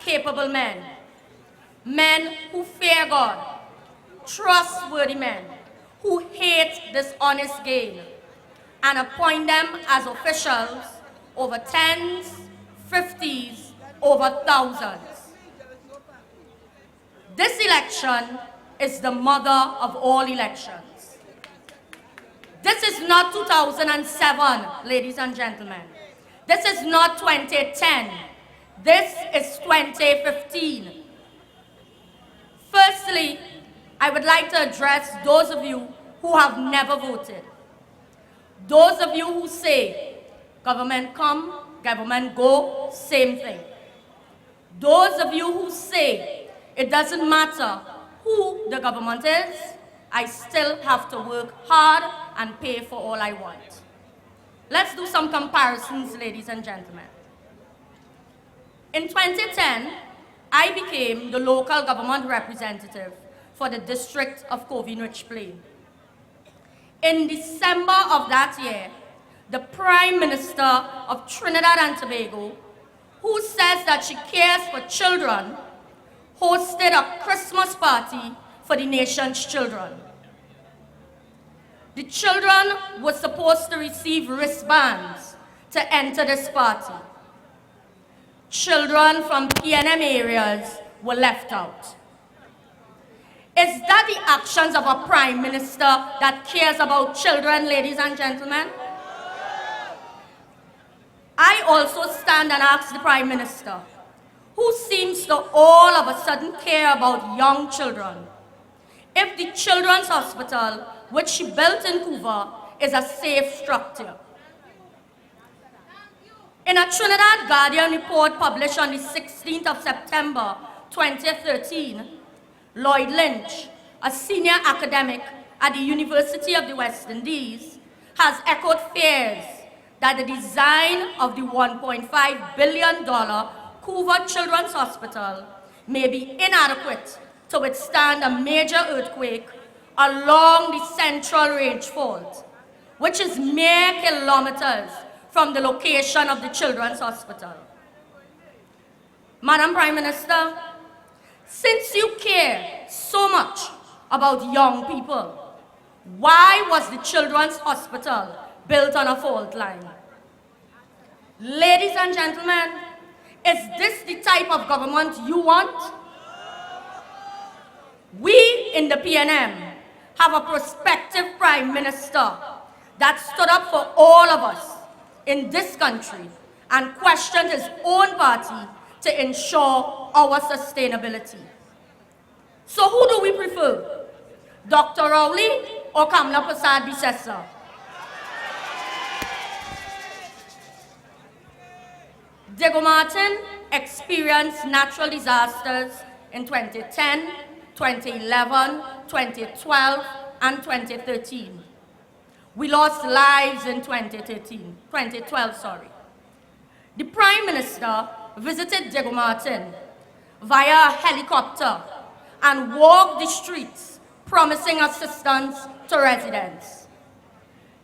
capable men, men who fear God, trustworthy men, who hate dishonest gain, and appoint them as officials over tens, fifties, over thousands. This election is the mother of all elections. This is not 2007, ladies and gentlemen. This is not 2010. This is 2015. Firstly, I would like to address those of you who have never voted. Those of you who say, government come, government go, same thing. Those of you who say, it doesn't matter who the government is, I still have to work hard and pay for all I want. Let's do some comparisons, ladies and gentlemen. In 2010, I became the local government representative for the district of Covey-Rich Plain. In December of that year, the Prime Minister of Trinidad and Tobago, who says that she cares for children, hosted a Christmas party for the nation's children. The children were supposed to receive wristbands to enter this party. Children from PNM areas were left out. Is that the actions of a Prime Minister that cares about children, ladies and gentlemen? I also stand and ask the Prime Minister, who seems to all of a sudden care about young children, if the Children's Hospital, which she built in Couva, is a safe structure. In a Trinidad Guardian report published on the 16th of September 2013, Lloyd Lynch, a senior academic at the University of the West Indies, has echoed fears that the design of the $1.5 billion Couva Children's Hospital may be inadequate to withstand a major earthquake along the Central Range Fault, which is mere kilometers from the location of the Children's Hospital. Madam Prime Minister, since you care so much about young people, why was the Children's Hospital built on a fault line? Ladies and gentlemen, is this the type of government you want? We in the PNM have a prospective Prime Minister that stood up for all of us in this country and questioned his own party to ensure our sustainability. So who do we prefer? Dr. Rowley or Kamla Persad-Bissessar? Diego Martin experienced natural disasters in 2010, 2011, 2012, and 2013. We lost lives in 2012. The Prime Minister visited Diego Martin via a helicopter and walked the streets promising assistance to residents.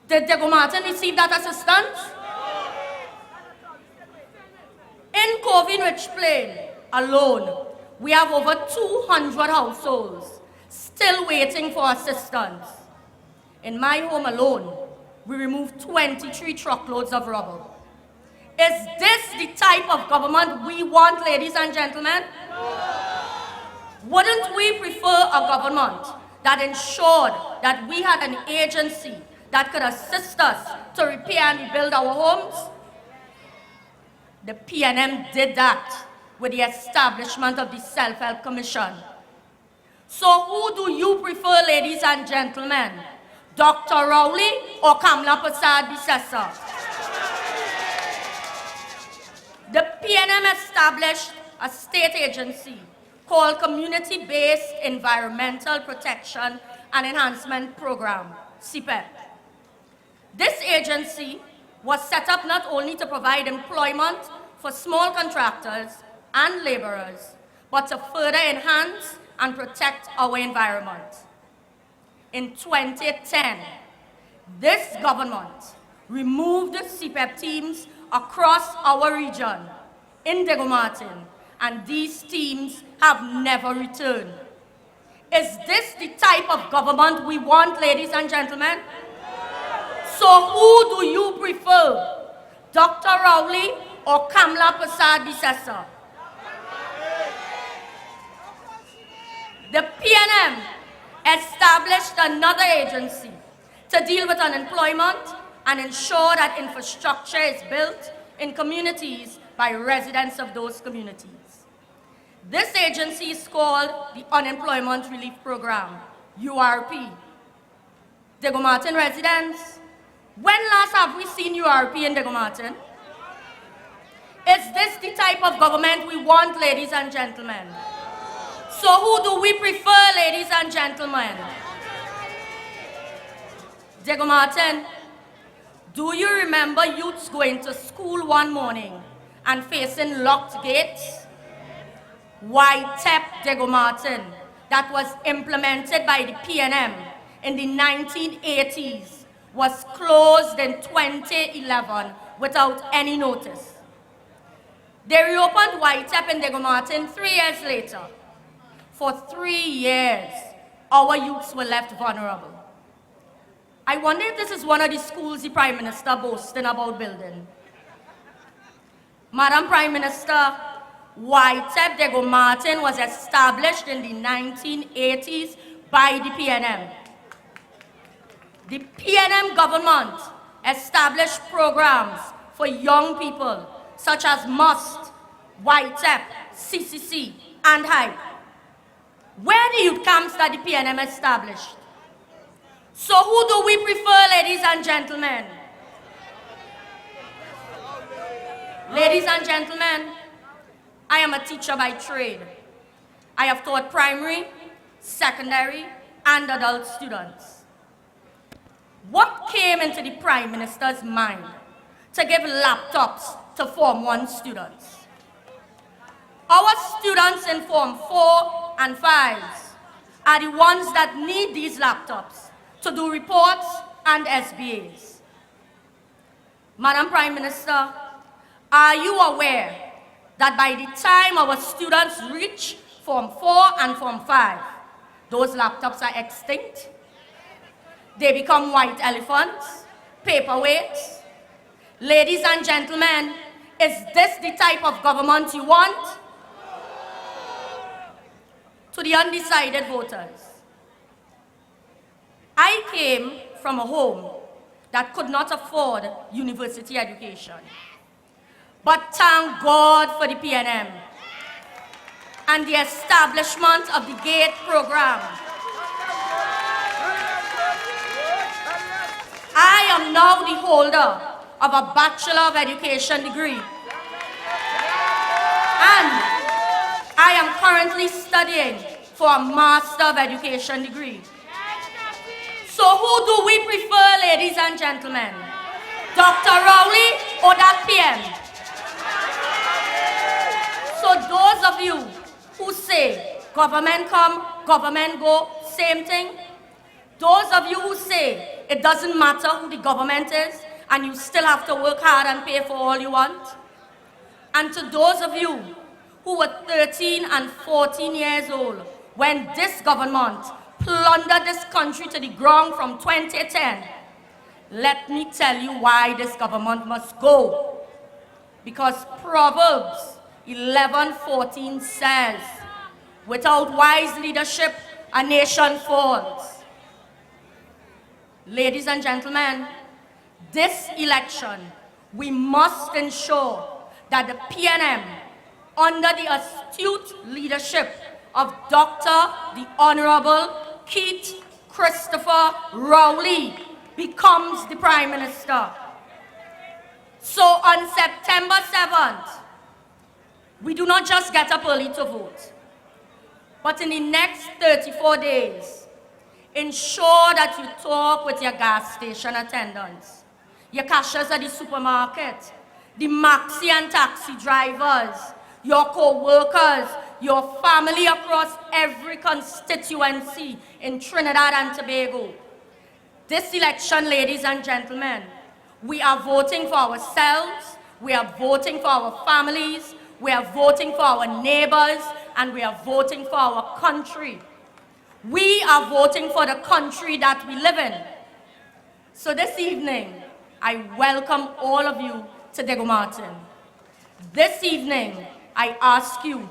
Did Diego Martin receive that assistance? In Covey-Rich Plain alone, we have over 200 households still waiting for assistance. In my home alone, we removed 23 truckloads of rubble. Is this the type of government we want, ladies and gentlemen? Wouldn't we prefer a government that ensured that we had an agency that could assist us to repair and rebuild our homes? The PNM did that with the establishment of the Self-Help Commission. So who do you prefer, ladies and gentlemen? Dr. Rowley or Kamla Persad-Bissessar? The PNM established a state agency called Community-Based Environmental Protection and Enhancement Program, CPEP. This agency was set up not only to provide employment for small contractors and laborers, but to further enhance and protect our environment. In 2010, this government removed CPEP teams across our region in Diego Martin and these teams have never returned. Is this the type of government we want, ladies and gentlemen? So who do you prefer, Dr. Rowley or Kamla Persad-Bissessar? The PNM established another agency to deal with unemployment and ensure that infrastructure is built in communities by residents of those communities. This agency is called the Unemployment Relief Program, URP. Diego Martin residents, when last have we seen URP in Diego Martin? Is this the type of government we want, ladies and gentlemen? So who do we prefer, ladies and gentlemen? Diego Martin, do you remember youths going to school one morning and facing locked gates? YTEP Diego Martin, that was implemented by the PNM in the 1980s, was closed in 2011 without any notice. They reopened YTEP in Diego Martin 3 years later. For 3 years, our youths were left vulnerable. I wonder if this is one of the schools the Prime Minister boasting about building. Madam Prime Minister, YTEP Diego Martin was established in the 1980s by the PNM. The PNM government established programs for young people such as MUST, YTEP, CCC, and HYPE. Where the youth camps that the PNM established? So who do we prefer, ladies and gentlemen? Ladies and gentlemen, I am a teacher by trade. I have taught primary, secondary, and adult students. What came into the Prime Minister's mind to give laptops to Form 1 students? Our students in Form 4 and 5s are the ones that need these laptops to do reports and SBAs. Madam Prime Minister, are you aware that by the time our students reach Form 4 and Form 5, those laptops are extinct? They become white elephants, paperweights. Ladies and gentlemen, is this the type of government you want? To the undecided voters, I came from a home that could not afford university education. But thank God for the PNM and the establishment of the GATE program. I am now the holder of a Bachelor of Education degree. And I am currently studying for a Master of Education degree. So who do we prefer, ladies and gentlemen? Dr. Rowley or that PM? So those of you who say government come, government go, same thing. Those of you who say it doesn't matter who the government is and you still have to work hard and pay for all you want. And to those of you who were 13 and 14 years old when this government plundered this country to the ground from 2010, let me tell you why this government must go. Because Proverbs 11:14 says, without wise leadership, a nation falls. Ladies and gentlemen, this election, we must ensure that the PNM, under the astute leadership of Dr. the Honorable Keith Christopher Rowley, becomes the Prime Minister. So on September 7th, we do not just get up early to vote, but in the next 34 days, ensure that you talk with your gas station attendants, your cashiers at the supermarket, the maxi and taxi drivers, your co-workers, your family across every constituency in Trinidad and Tobago. This election, ladies and gentlemen, we are voting for ourselves, we are voting for our families, we are voting for our neighbors, and we are voting for our country. We are voting for the country that we live in. So this evening, I welcome all of you to Diego Martin. This evening, I ask you,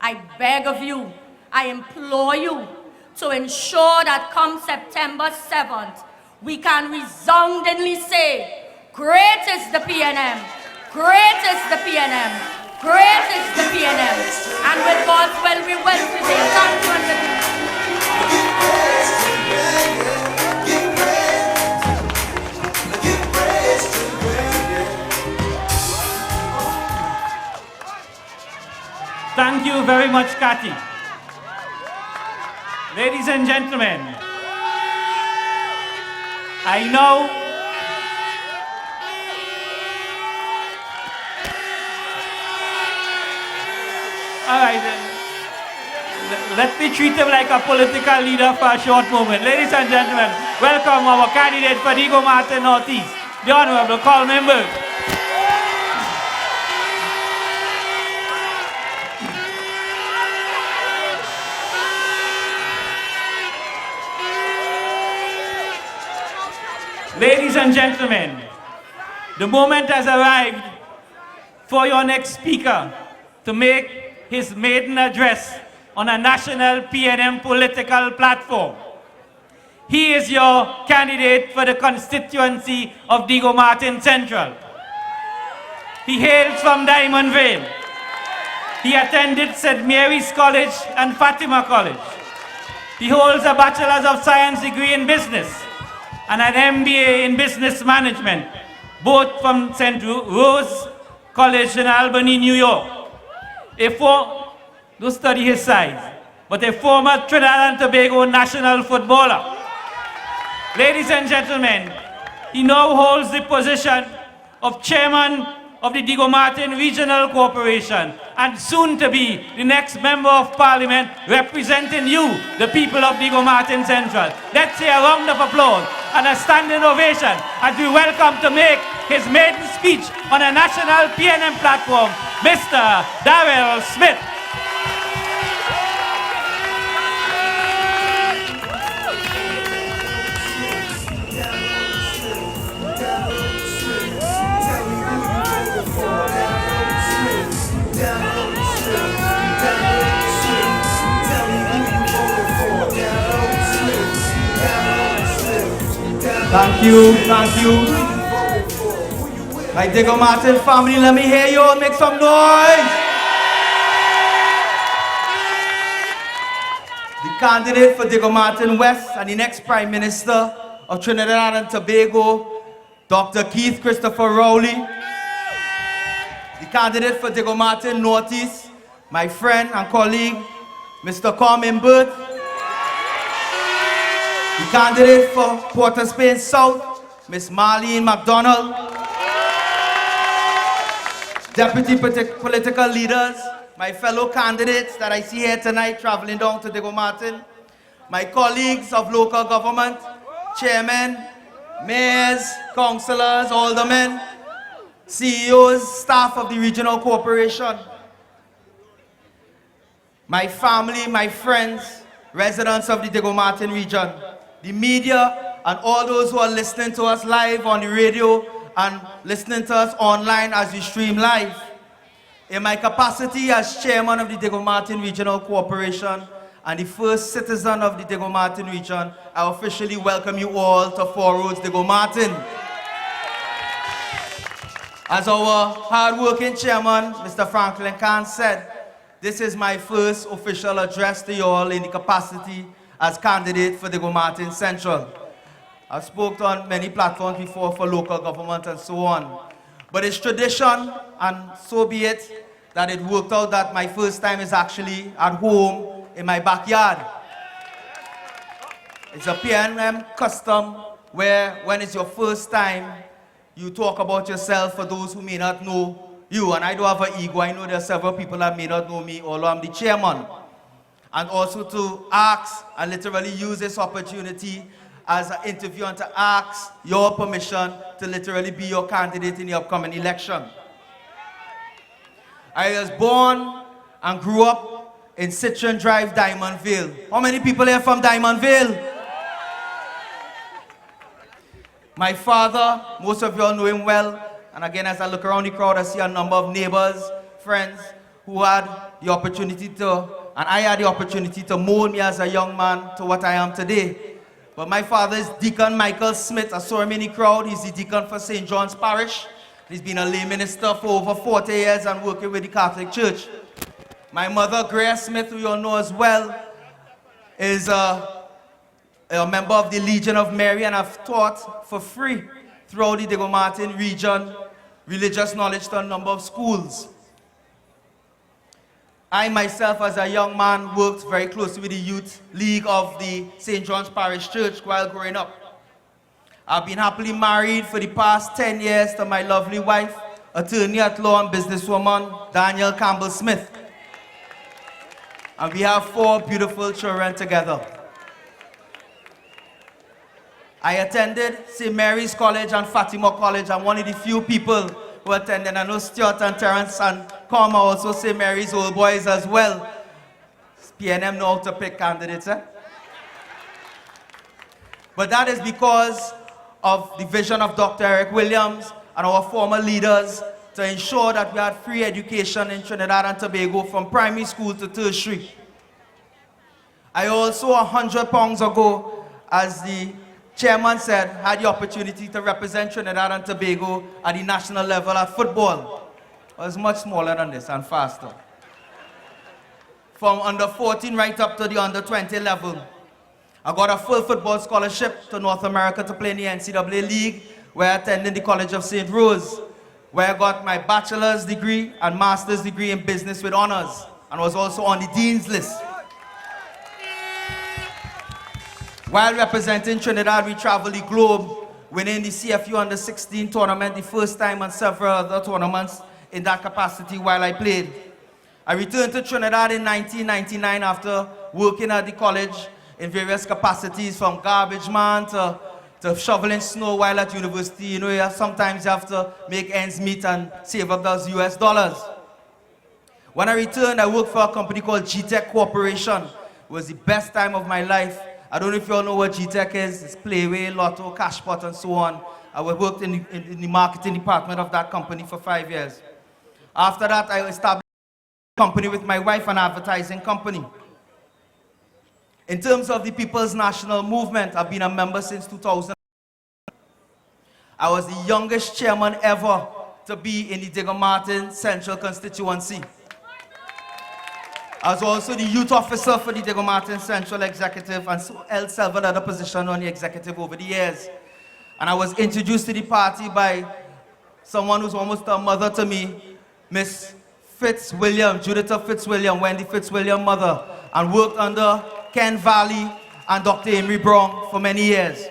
I beg of you, I implore you to ensure that come September 7th, we can resoundingly say, great is the PNM, great is the PNM, great is the PNM. And with God's will, we will prevail. Thank you, and Thank you very much, Kathy. Ladies and gentlemen, I know all right, let me treat him like a political leader for a short moment. Ladies and gentlemen, welcome our candidate for Diego Martin Northeast, the Honorable Coleman Burke. Ladies and gentlemen, the moment has arrived for your next speaker to make his maiden address on a national PNM political platform. He is your candidate for the constituency of Diego Martin Central. He hails from Diamond Vale. He attended St. Mary's College and Fatima College. He holds a Bachelor's of Science degree in Business and an MBA in Business Management, both from St. Rose College in Albany, New York. Don't study his size, but a former Trinidad and Tobago national footballer. Ladies and gentlemen, he now holds the position of Chairman of the Diego Martin Regional Corporation, and soon to be the next Member of Parliament representing you, the people of Diego Martin Central. Let's say a round of applause and a standing ovation as we welcome to make his maiden speech on a national PNM platform, Mr. Darrell Smith. Thank you, thank you. My Diego Martin family, let me hear you all make some noise. The candidate for Diego Martin West and the next Prime Minister of Trinidad and Tobago, Dr. Keith Christopher Rowley. The candidate for Diego Martin Northeast, my friend and colleague, Mr. Coleman Burke. The candidate for Port of Spain South, Ms. Marlene McDonald. Deputy political leaders, my fellow candidates that I see here tonight traveling down to Diego Martin, my colleagues of local government, chairmen, mayors, councillors, aldermen, CEOs, staff of the regional corporation, my family, my friends, residents of the Diego Martin region, the media, and all those who are listening to us live on the radio and listening to us online as we stream live. In my capacity as chairman of the Diego Martin Regional Corporation and the first citizen of the Diego Martin region, I officially welcome you all to Four Roads Diego Martin. As our hard-working chairman, Mr. Franklin Khan said, this is my first official address to you all in the capacity as candidate for Diego Martin Central. I've spoken on many platforms before for local government and so on. But it's tradition, and so be it, that it worked out that my first time is actually at home in my backyard. It's a PNM custom where when it's your first time, you talk about yourself for those who may not know you. And I don't have an ego. I know there are several people that may not know me, although I'm the chairman. And also to ask and literally use this opportunity as an interview and to ask your permission to literally be your candidate in the upcoming election. I was born and grew up in Citron Drive, Diamond Vale. How many people here from Diamond Vale? My father, most of you all know him well. And again, as I look around the crowd, I see a number of neighbors, friends, who had the opportunity to, and I had the opportunity to mold me as a young man to what I am today. But my father is Deacon Michael Smith. I saw him in the crowd. He's the deacon for St. John's Parish. He's been a lay minister for over 40 years and working with the Catholic Church. My mother, Grace Smith, who you all know as well, is a member of the Legion of Mary, and I've taught for free throughout the Diego Martin region religious knowledge to a number of schools. I myself, as a young man, worked very closely with the Youth League of the St. John's Parish Church while growing up. I've been happily married for the past 10 years to my lovely wife, attorney at law and businesswoman, Daniel Campbell Smith. And we have 4 beautiful children together. I attended St. Mary's College and Fatima College. I'm one of the few people who attended. I know Stuart and Terence and Corma also St. Mary's Old Boys as well. PNM know how to pick candidates, eh? But that is because of the vision of Dr. Eric Williams and our former leaders to ensure that we had free education in Trinidad and Tobago from primary school to tertiary. I also, 100 pounds ago, as the chairman said, had the opportunity to represent Trinidad and Tobago at the national level at football. I was much smaller than this and faster. From under 14 right up to the under 20 level. I got a full football scholarship to North America to play in the NCAA League, where I attended the College of St. Rose, where I got my bachelor's degree and master's degree in business with honors, and was also on the dean's list. While representing Trinidad, we traveled the globe, winning the CFU Under 16 tournament, the first time, and several other tournaments in that capacity while I played. I returned to Trinidad in 1999 after working at the college in various capacities, from garbage man to shoveling snow while at university. You know, sometimes you have to make ends meet and save up those US dollars. When I returned, I worked for a company called GTech Corporation. It was the best time of my life. I don't know if you all know what GTech is. It's Playway, Lotto, Cashpot, and so on. I worked in the marketing department of that company for 5 years. After that, I established a company with my wife, an advertising company. In terms of the People's National Movement, I've been a member since 2000. I was the youngest chairman ever to be in the Diego Martin Central constituency. I was also the youth officer for the Diego Martin Central Executive and held several other positions on the executive over the years. And I was introduced to the party by someone who's almost a mother to me, Miss Fitzwilliam, Judith Fitzwilliam, Wendy Fitzwilliam mother, and worked under Ken Valley and Dr. Emery Brown for many years.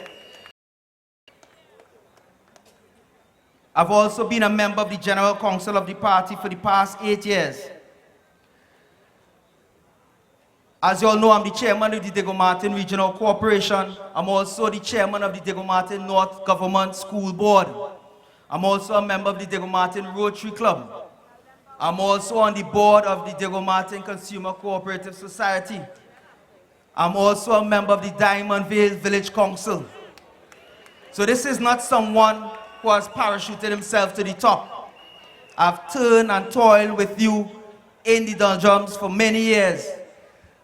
I've also been a member of the General Council of the party for the past 8 years. As you all know, I'm the chairman of the Diego Martin Regional Corporation. I'm also the chairman of the Diego Martin North Government School Board. I'm also a member of the Diego Martin Rotary Club. I'm also on the board of the Diego Martin Consumer Cooperative Society. I'm also a member of the Diamond Vale Village Council. So this is not someone who has parachuted himself to the top. I've turned and toiled with you in the doldrums for many years.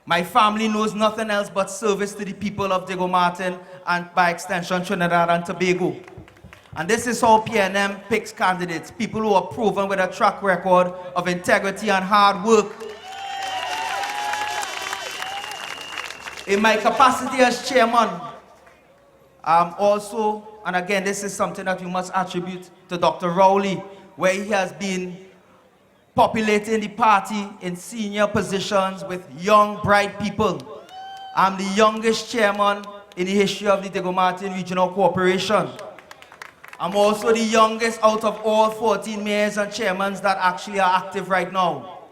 My family knows nothing else but service to the people of Diego Martin and by extension Trinidad and Tobago. And this is how PNM picks candidates, people who are proven with a track record of integrity and hard work. In my capacity as chairman, I'm also, and again this is something that we must attribute to Dr. Rowley, where he has been populating the party in senior positions with young, bright people. I'm the youngest chairman in the history of the Diego Martin Regional Corporation. I'm also the youngest out of all 14 mayors and chairmen that actually are active right now.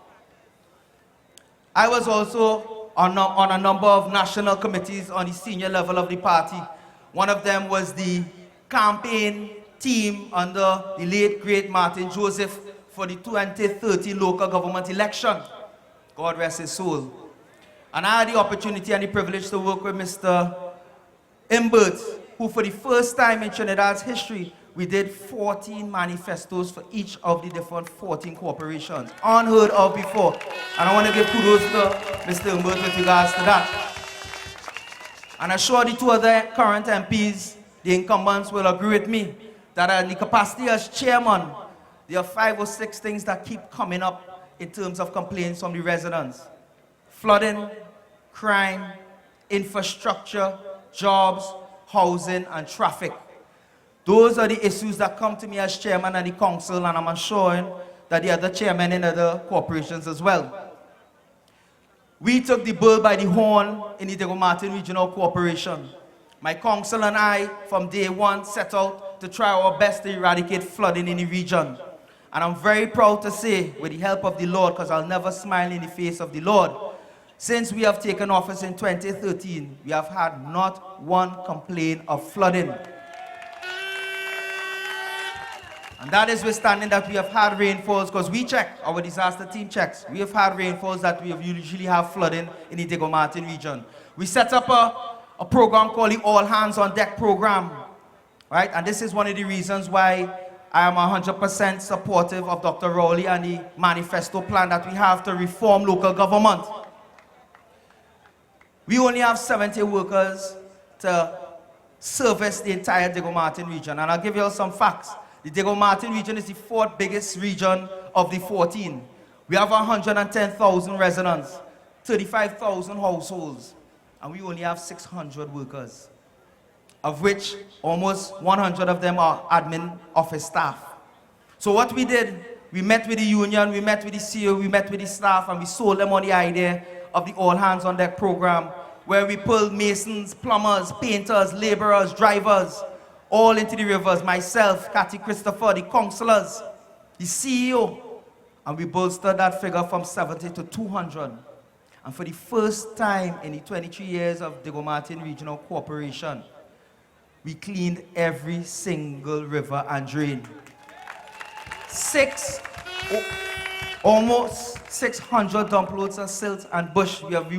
I was also on a number of national committees on the senior level of the party. One of them was the campaign team under the late, great Martin Joseph for the 2030 local government election. God rest his soul. And I had the opportunity and the privilege to work with Mr. Imbert, who for the first time in Trinidad's history, we did 14 manifestos for each of the different 14 corporations. Unheard of before. And I want to give kudos to Mr. Imbert with regards to that. And I'm sure the two other current MPs, the incumbents, will agree with me that in the capacity as chairman, there are 5 or 6 things that keep coming up in terms of complaints from the residents. Flooding, crime, infrastructure, jobs, housing, and traffic. Those are the issues that come to me as chairman of the council, and I'm assuring that the other chairmen in other corporations as well. We took the bull by the horn in the Diego Martin Regional Corporation. My council and I, from day one, set out to try our best to eradicate flooding in the region. And I'm very proud to say, with the help of the Lord, because I'll never smile in the face of the Lord, since we have taken office in 2013, we have had not one complaint of flooding. And that is withstanding that we have had rainfalls, because we check, our disaster team checks, we have had rainfalls that we usually have flooding in the Diego Martin region. We set up a program called the All Hands on Deck program, right? And this is one of the reasons why I am 100% supportive of Dr. Rowley and the manifesto plan that we have to reform local government. We only have 70 workers to service the entire Diego Martin region. And I'll give you all some facts. The Diego Martin region is the 4th biggest region of the 14. We have 110,000 residents, 35,000 households, and we only have 600 workers, of which almost 100 of them are admin office staff. So what we did, we met with the union, we met with the CEO, we met with the staff, and we sold them on the idea of the All Hands on Deck program, where we pulled masons, plumbers, painters, laborers, drivers, all into the rivers, myself, Cathy Christopher, the councillors, the CEO, and we bolstered that figure from 70 to 200. And for the first time in the 23 years of Diego Martin Regional Corporation, we cleaned every single river and drain. Almost 600 dump loads of silt and bush we have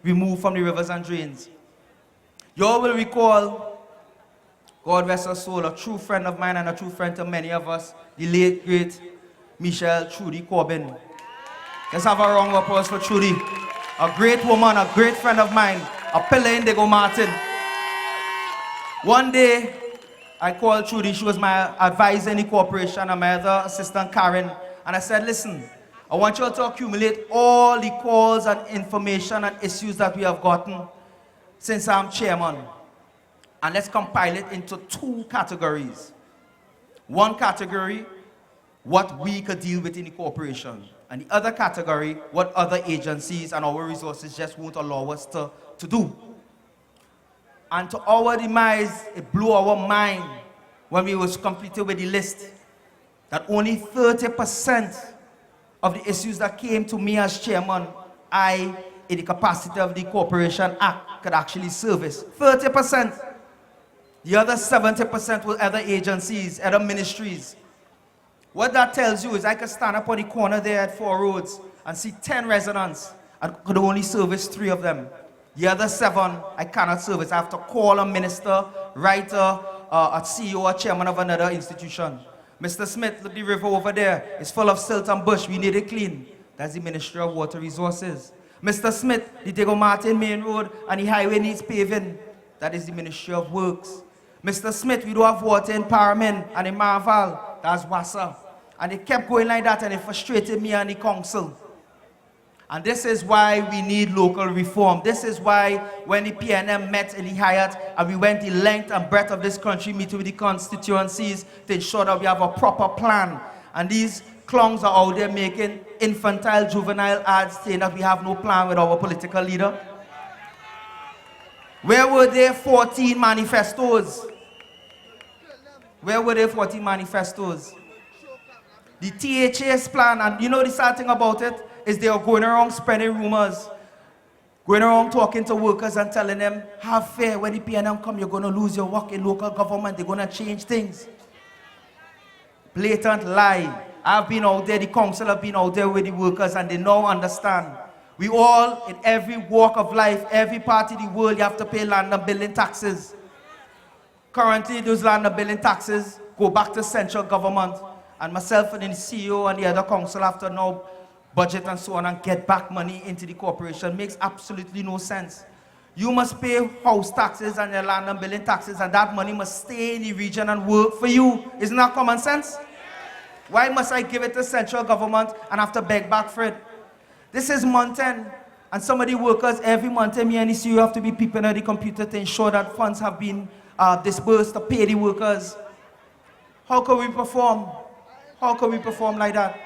removed from the rivers and drains. You all will recall, God rest her soul, a true friend of mine and a true friend to many of us, the late, great Michelle Trudy Corbin. Let's have a round of applause for Trudy. A great woman, a great friend of mine, a pillar in Diego Martin. One day, I called Trudy, she was my advisor in the corporation, and my other assistant, Karen, and I said, listen, I want you all to accumulate all the calls and information and issues that we have gotten since I'm chairman. And let's compile it into 2 categories. One category, what we could deal with in the corporation. And the other category, what other agencies and our resources just won't allow us to do. And to our demise, it blew our mind when we was completed with the list that only 30% of the issues that came to me as chairman, I, in the capacity of the Corporation Act, could actually service. 30%. The other 70% were other agencies, other ministries. What that tells you is I could stand up on the corner there at 4 Roads and see 10 residents and could only service 3 of them. The other 7 I cannot service. I have to call a minister, writer, a CEO, a chairman of another institution. Mr. Smith, look, the river over there is full of silt and bush. We need it clean. That's the Ministry of Water Resources. Mr. Smith, the Diego Martin Main Road and the highway needs paving. That is the Ministry of Works. Mr. Smith, we don't have water in Paramin and in Marval. That's WASA. And it kept going like that, and it frustrated me and the council. And this is why we need local reform. This is why when the PNM met in the Hyatt and we went the length and breadth of this country meeting with the constituencies to ensure that we have a proper plan. And these clowns are out there making infantile, juvenile ads saying that we have no plan with our political leader. Where were there 14 manifestos? Where were there 14 manifestos? The THS plan, and you know the sad thing about it, is they are going around spreading rumors, going around talking to workers and telling them, have fair, when the PNM come, you're going to lose your work in local government, they're going to change things. Blatant lie. I've been out there, the council have been out there with the workers, and they now understand. We all, in every walk of life, every part of the world, you have to pay land and building taxes. Currently, those land and building taxes go back to central government, and myself and the CEO and the other council have to now budget and so on and get back money into the corporation. Makes absolutely no sense. You must pay house taxes and your land and building taxes, and that money must stay in the region and work for you. Isn't that common sense? Why must I give it to central government and have to beg back for it? This is month end, and some of the workers every month, me and the CEO have to be peeping at the computer to ensure that funds have been disbursed to pay the workers. How can we perform? How can we perform like that?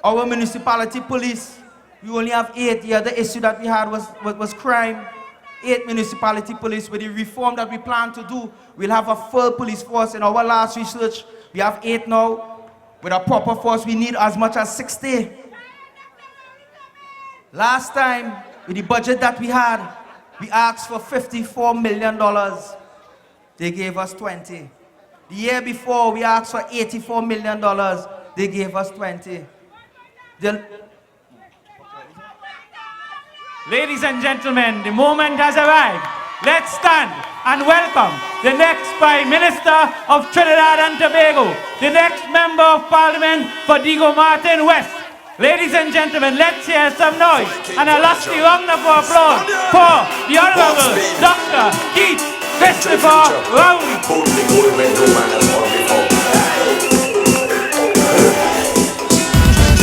Our municipality police, we only have 8. The other issue that we had was crime. 8 municipality police. With the reform that we plan to do, we'll have a full police force. In our last research, we have 8 now. With a proper force, we need as much as 60. Last time, with the budget that we had, we asked for $54 million. They gave us 20. The year before, we asked for $84 million. They gave us 20. Ladies and gentlemen, the moment has arrived. Let's stand and welcome the next Prime Minister of Trinidad and Tobago, the next Member of Parliament for Diego Martin West. Ladies and gentlemen, let's hear some noise and a lusty round of applause for the Honorable Dr. Keith Christopher Rowley.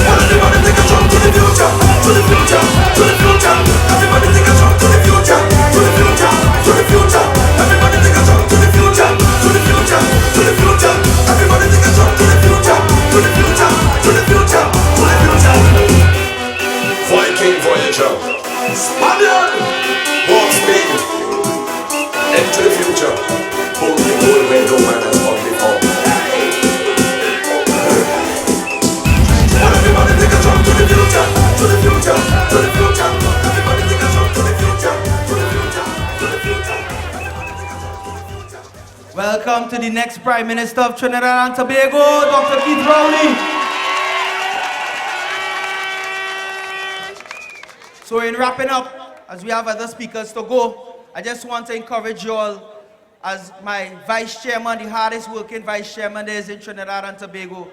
Everybody take a jump to the future, to the future, to the future. Everybody take a jump to the future, to the future, to the future. Everybody take a jump to the future, to the future, to the future. Everybody take a jump to the future, to the future, to the future, to the future. Viking Voyager, Spaniard, warp speed, into the future. Hold the goal where no man has gone before. Everybody take a jump to the future, to the future, to the future. Everybody take a jump to the future, to the future, to the future. Everybody take a jump to the future. Welcome to the next Prime Minister of Trinidad and Tobago, Dr. Keith Rowley. So in wrapping up, as we have other speakers to go, I just want to encourage you all, as my Vice Chairman, the hardest working Vice Chairman there is in Trinidad and Tobago.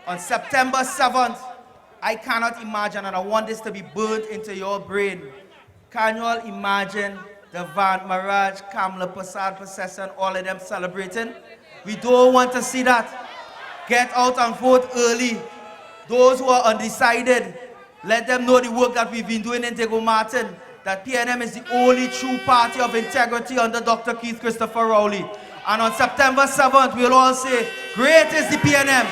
On September 7th, I cannot imagine, and I want this to be burnt into your brain. Can you all imagine the Van Maraj, Kamla Prasad procession, all of them celebrating? We don't want to see that. Get out and vote early. Those who are undecided, let them know the work that we've been doing in Diego Martin, that PNM is the only true party of integrity under Dr. Keith Christopher Rowley. And on September 7th, we'll all say, great is the PNM.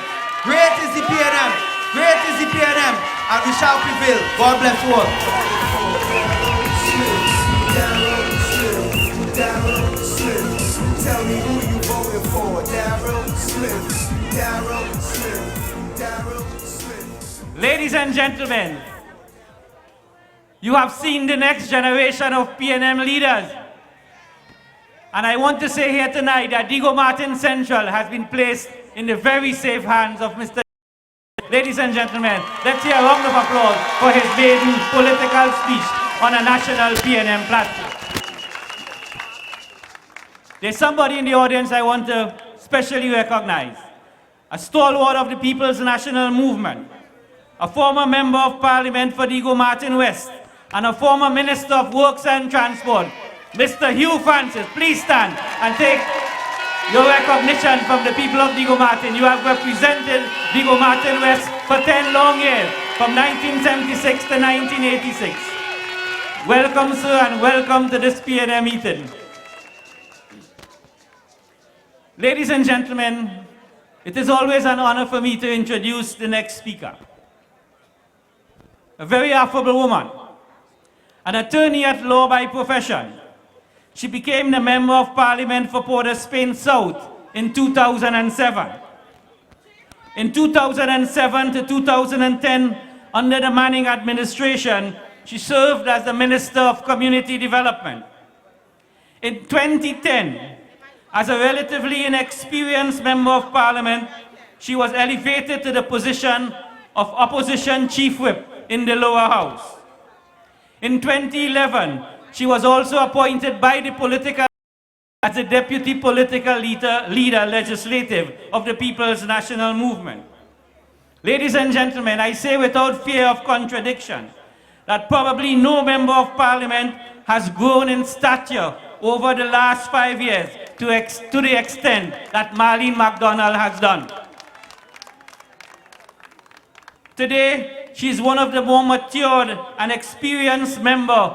Great is the PNM, great is the PNM, and we shall prevail. God bless you all. Darryl Smith, tell me who you voting for. Darryl Smith, Darryl Smith, Darryl Smith. Ladies and gentlemen, you have seen the next generation of PNM leaders. And I want to say here tonight that Diego Martin Central has been placed in the very safe hands of Mr. Ladies and gentlemen, let's hear a round of applause for his maiden political speech on a national PNM platform. There's somebody in the audience I want to specially recognize. A stalwart of the People's National Movement, a former Member of Parliament for Diego Martin West, and a former Minister of Works and Transport, Mr. Hugh Francis. Please stand and take your recognition from the people of Diego Martin. You have represented Diego Martin West for 10 long years, from 1976 to 1986. Welcome, sir, and welcome to this PNM meeting. Ladies and gentlemen, it is always an honor for me to introduce the next speaker. A very affable woman, an attorney at law by profession. She became the Member of Parliament for Port of Spain South in 2007. In 2007 to 2010, under the Manning administration, she served as the Minister of Community Development. In 2010, as a relatively inexperienced Member of Parliament, she was elevated to the position of Opposition Chief Whip in the lower house. In 2011, she was also appointed by the political as the Deputy Political Leader Legislative of the People's National Movement. Ladies and gentlemen, I say without fear of contradiction that probably no member of Parliament has grown in stature over the last 5 years to the extent that Marlene McDonald has done. Today, she is one of the more matured and experienced members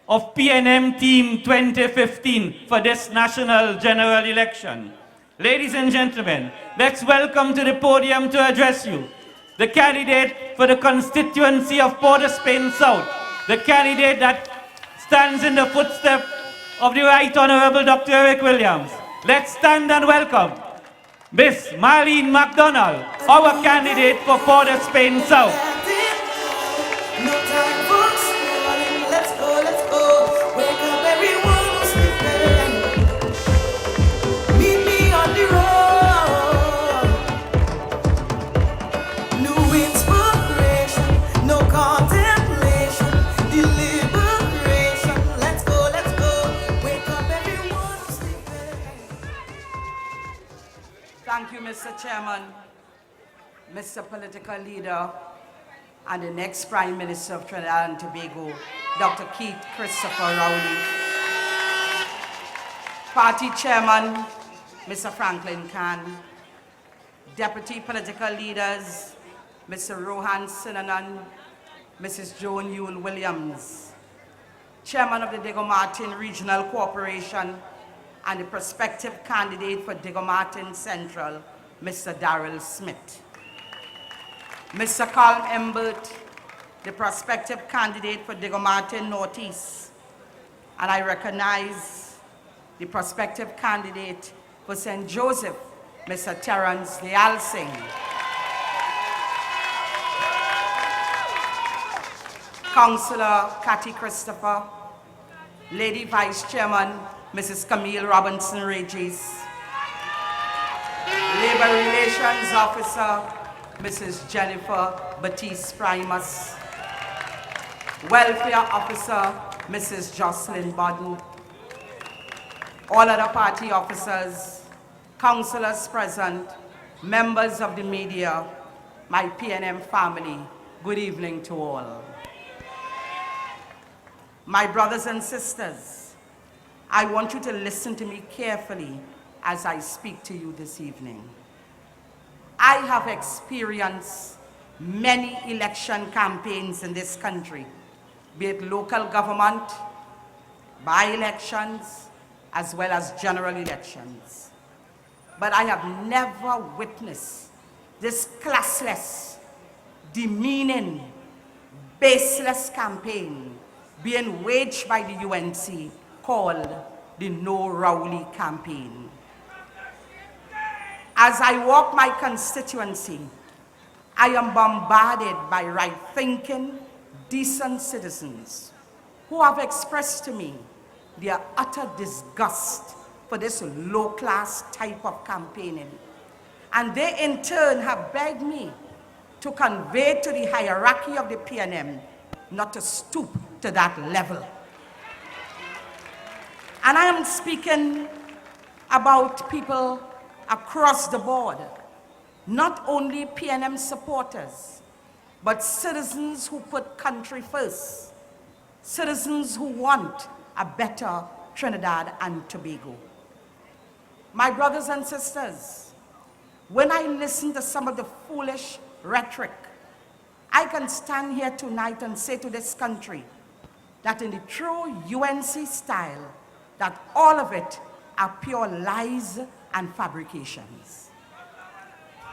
of PNM Team 2015 for this national general election. Ladies and gentlemen, let's welcome to the podium to address you the candidate for the constituency of Port of Spain South, the candidate that stands in the footsteps of the Right Honorable Dr. Eric Williams. Let's stand and welcome Miss Marlene McDonald, our candidate for Port of Spain South. No time for stalling. Let's go, let's go. Wake up everyone who's sleeping. Meet me on the road. New inspiration, no contemplation, deliberation. Let's go, let's go. Wake up everyone who's sleeping. Thank you, Mr. Chairman, Mr. Political Leader, and the next Prime Minister of Trinidad and Tobago, Dr. Keith Christopher Rowley. Party Chairman, Mr. Franklin Khan. Deputy Political Leaders, Mr. Rohan Sinanan, Mrs. Joan Yule Williams. Chairman of the Diego Martin Regional Corporation and the prospective candidate for Diego Martin Central, Mr. Darrell Smith. Mr. Carl Embert, the prospective candidate for Diego Martin Northeast. And I recognize the prospective candidate for St. Joseph, Mr. Terence Dayal Singh. Councillor Cathy Christopher, Lady Vice Chairman, Mrs. Camille Robinson Regis. Labor Relations Officer, Mrs. Jennifer Batiste Primus. Welfare Officer, Mrs. Jocelyn Bodden. All other party officers, councillors present, members of the media, my PNM family, good evening to all. My brothers and sisters, I want you to listen to me carefully as I speak to you this evening. I have experienced many election campaigns in this country, be it local government, by-elections, as well as general elections. But I have never witnessed this classless, demeaning, baseless campaign being waged by the UNC called the No Rowley campaign. As I walk my constituency, I am bombarded by right-thinking, decent citizens who have expressed to me their utter disgust for this low-class type of campaigning. And they in turn have begged me to convey to the hierarchy of the PNM not to stoop to that level. And I am speaking about people across the board, not only PNM supporters, but citizens who put country first, citizens who want a better Trinidad and Tobago. My brothers and sisters, when I listen to some of the foolish rhetoric, I can stand here tonight and say to this country that in the true UNC style, that all of it are pure lies and fabrications.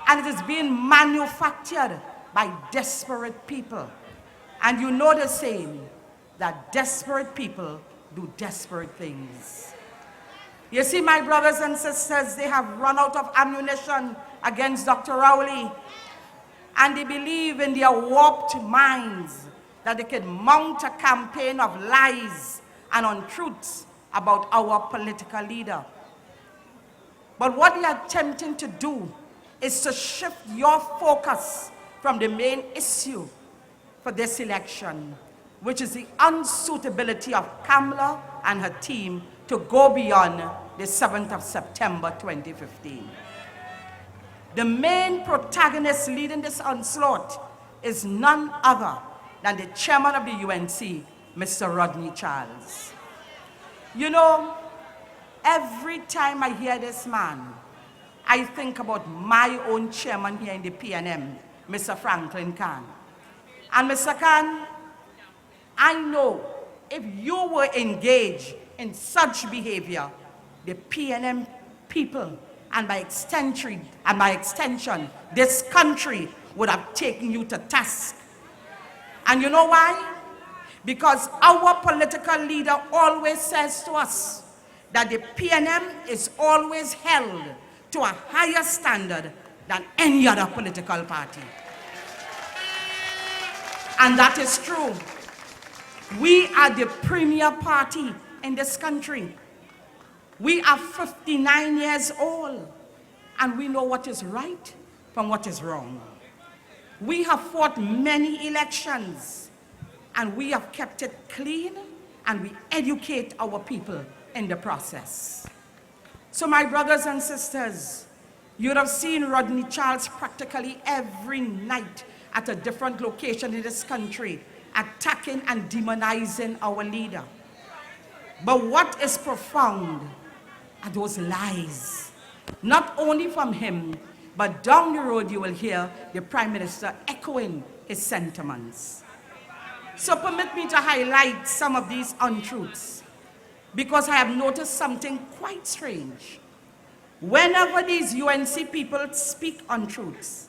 And it is being manufactured by desperate people. And you know the saying, that desperate people do desperate things. You see, my brothers and sisters, they have run out of ammunition against Dr. Rowley, and they believe in their warped minds that they can mount a campaign of lies and untruths about our political leader. But what they are attempting to do is to shift your focus from the main issue for this election, which is the unsuitability of Kamala and her team to go beyond the 7th of September 2015. The main protagonist leading this onslaught is none other than the chairman of the UNC, Mr. Rodney Charles. You know, every time I hear this man, I think about my own chairman here in the PNM, Mr. Franklin Khan. And Mr. Khan, I know if you were engaged in such behavior, the PNM people, and by extension, this country would have taken you to task. And you know why? Because our political leader always says to us that the PNM is always held to a higher standard than any other political party. And that is true. We are the premier party in this country. We are 59 years old, and we know what is right from what is wrong. We have fought many elections, and we have kept it clean, and we educate our people in the process. So my brothers and sisters, you would have seen Rodney Charles practically every night at a different location in this country, attacking and demonizing our leader. But what is profound are those lies. Not only from him, but down the road you will hear the Prime Minister echoing his sentiments. So permit me to highlight some of these untruths, because I have noticed something quite strange. Whenever these UNC people speak untruths,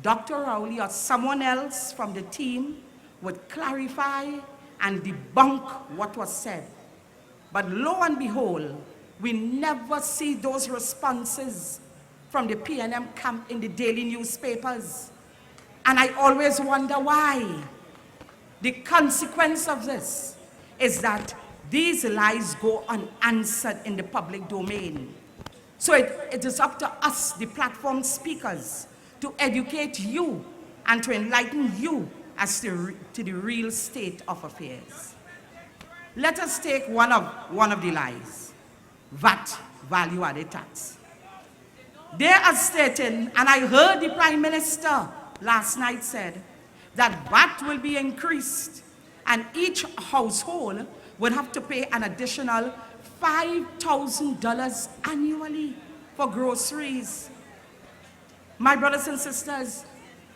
Dr. Rowley or someone else from the team would clarify and debunk what was said. But lo and behold, we never see those responses from the PNM camp in the daily newspapers. And I always wonder why. The consequence of this is that these lies go unanswered in the public domain. So it is up to us, the platform speakers, to educate you and to enlighten you as to the real state of affairs. Let us take one of the lies, VAT, value-added tax. They are stating, and I heard the Prime Minister last night said, that VAT will be increased and each household would have to pay an additional $5,000 annually for groceries. My brothers and sisters,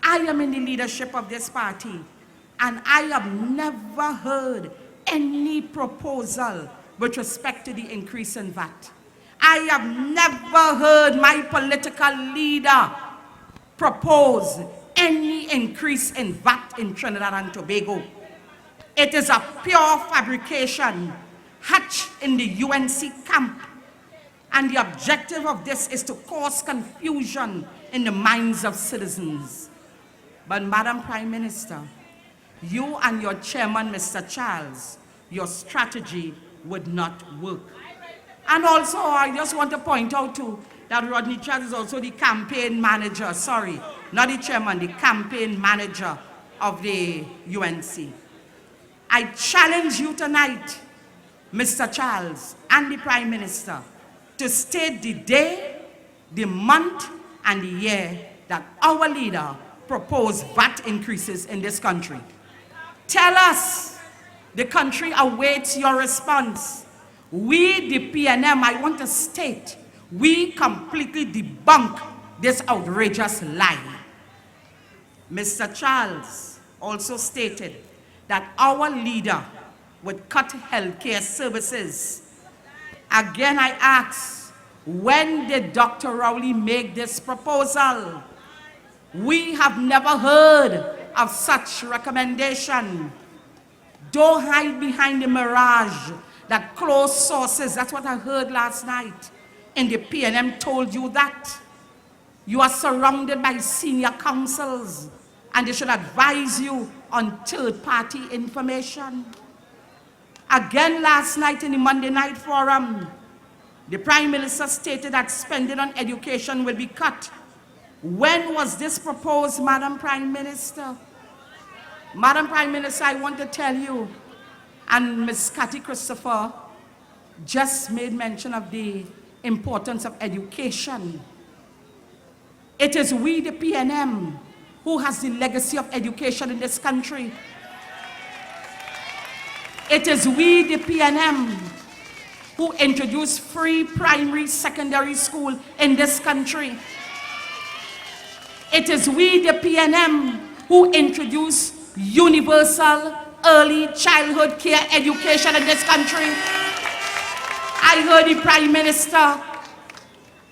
I am in the leadership of this party, and I have never heard any proposal with respect to the increase in VAT. I have never heard my political leader propose any increase in VAT in Trinidad and Tobago. It is a pure fabrication hatched in the UNC camp, and the objective of this is to cause confusion in the minds of citizens. But Madam Prime Minister, you and your chairman, Mr. Charles, your strategy would not work. And also, I just want to point out too, that Rodney Charles is also the campaign manager, sorry, not the chairman, the campaign manager of the UNC. I challenge you tonight, Mr. Charles and the Prime Minister, to state the day, the month, and the year that our leader proposed VAT increases in this country. Tell us. The country awaits your response. We, the PNM, I want to state, we completely debunk this outrageous lie. Mr. Charles also stated that our leader would cut healthcare services. Again, I ask, when did Dr. Rowley make this proposal? We have never heard of such recommendation. Don't hide behind the mirage that closed sources, that's what I heard last night, in the PNM told you that. You are surrounded by senior counsels, and they should advise you on third-party information. Again last night in the Monday Night Forum, the Prime Minister stated that spending on education will be cut. When was this proposed, Madam Prime Minister? Madam Prime Minister, I want to tell you, and Ms. Cathy Christopher just made mention of the importance of education. It is we, the PNM, who has the legacy of education in this country. It is we, the PNM, who introduced free primary, secondary school in this country. It is we, the PNM, who introduced universal early childhood care education in this country. I heard the Prime Minister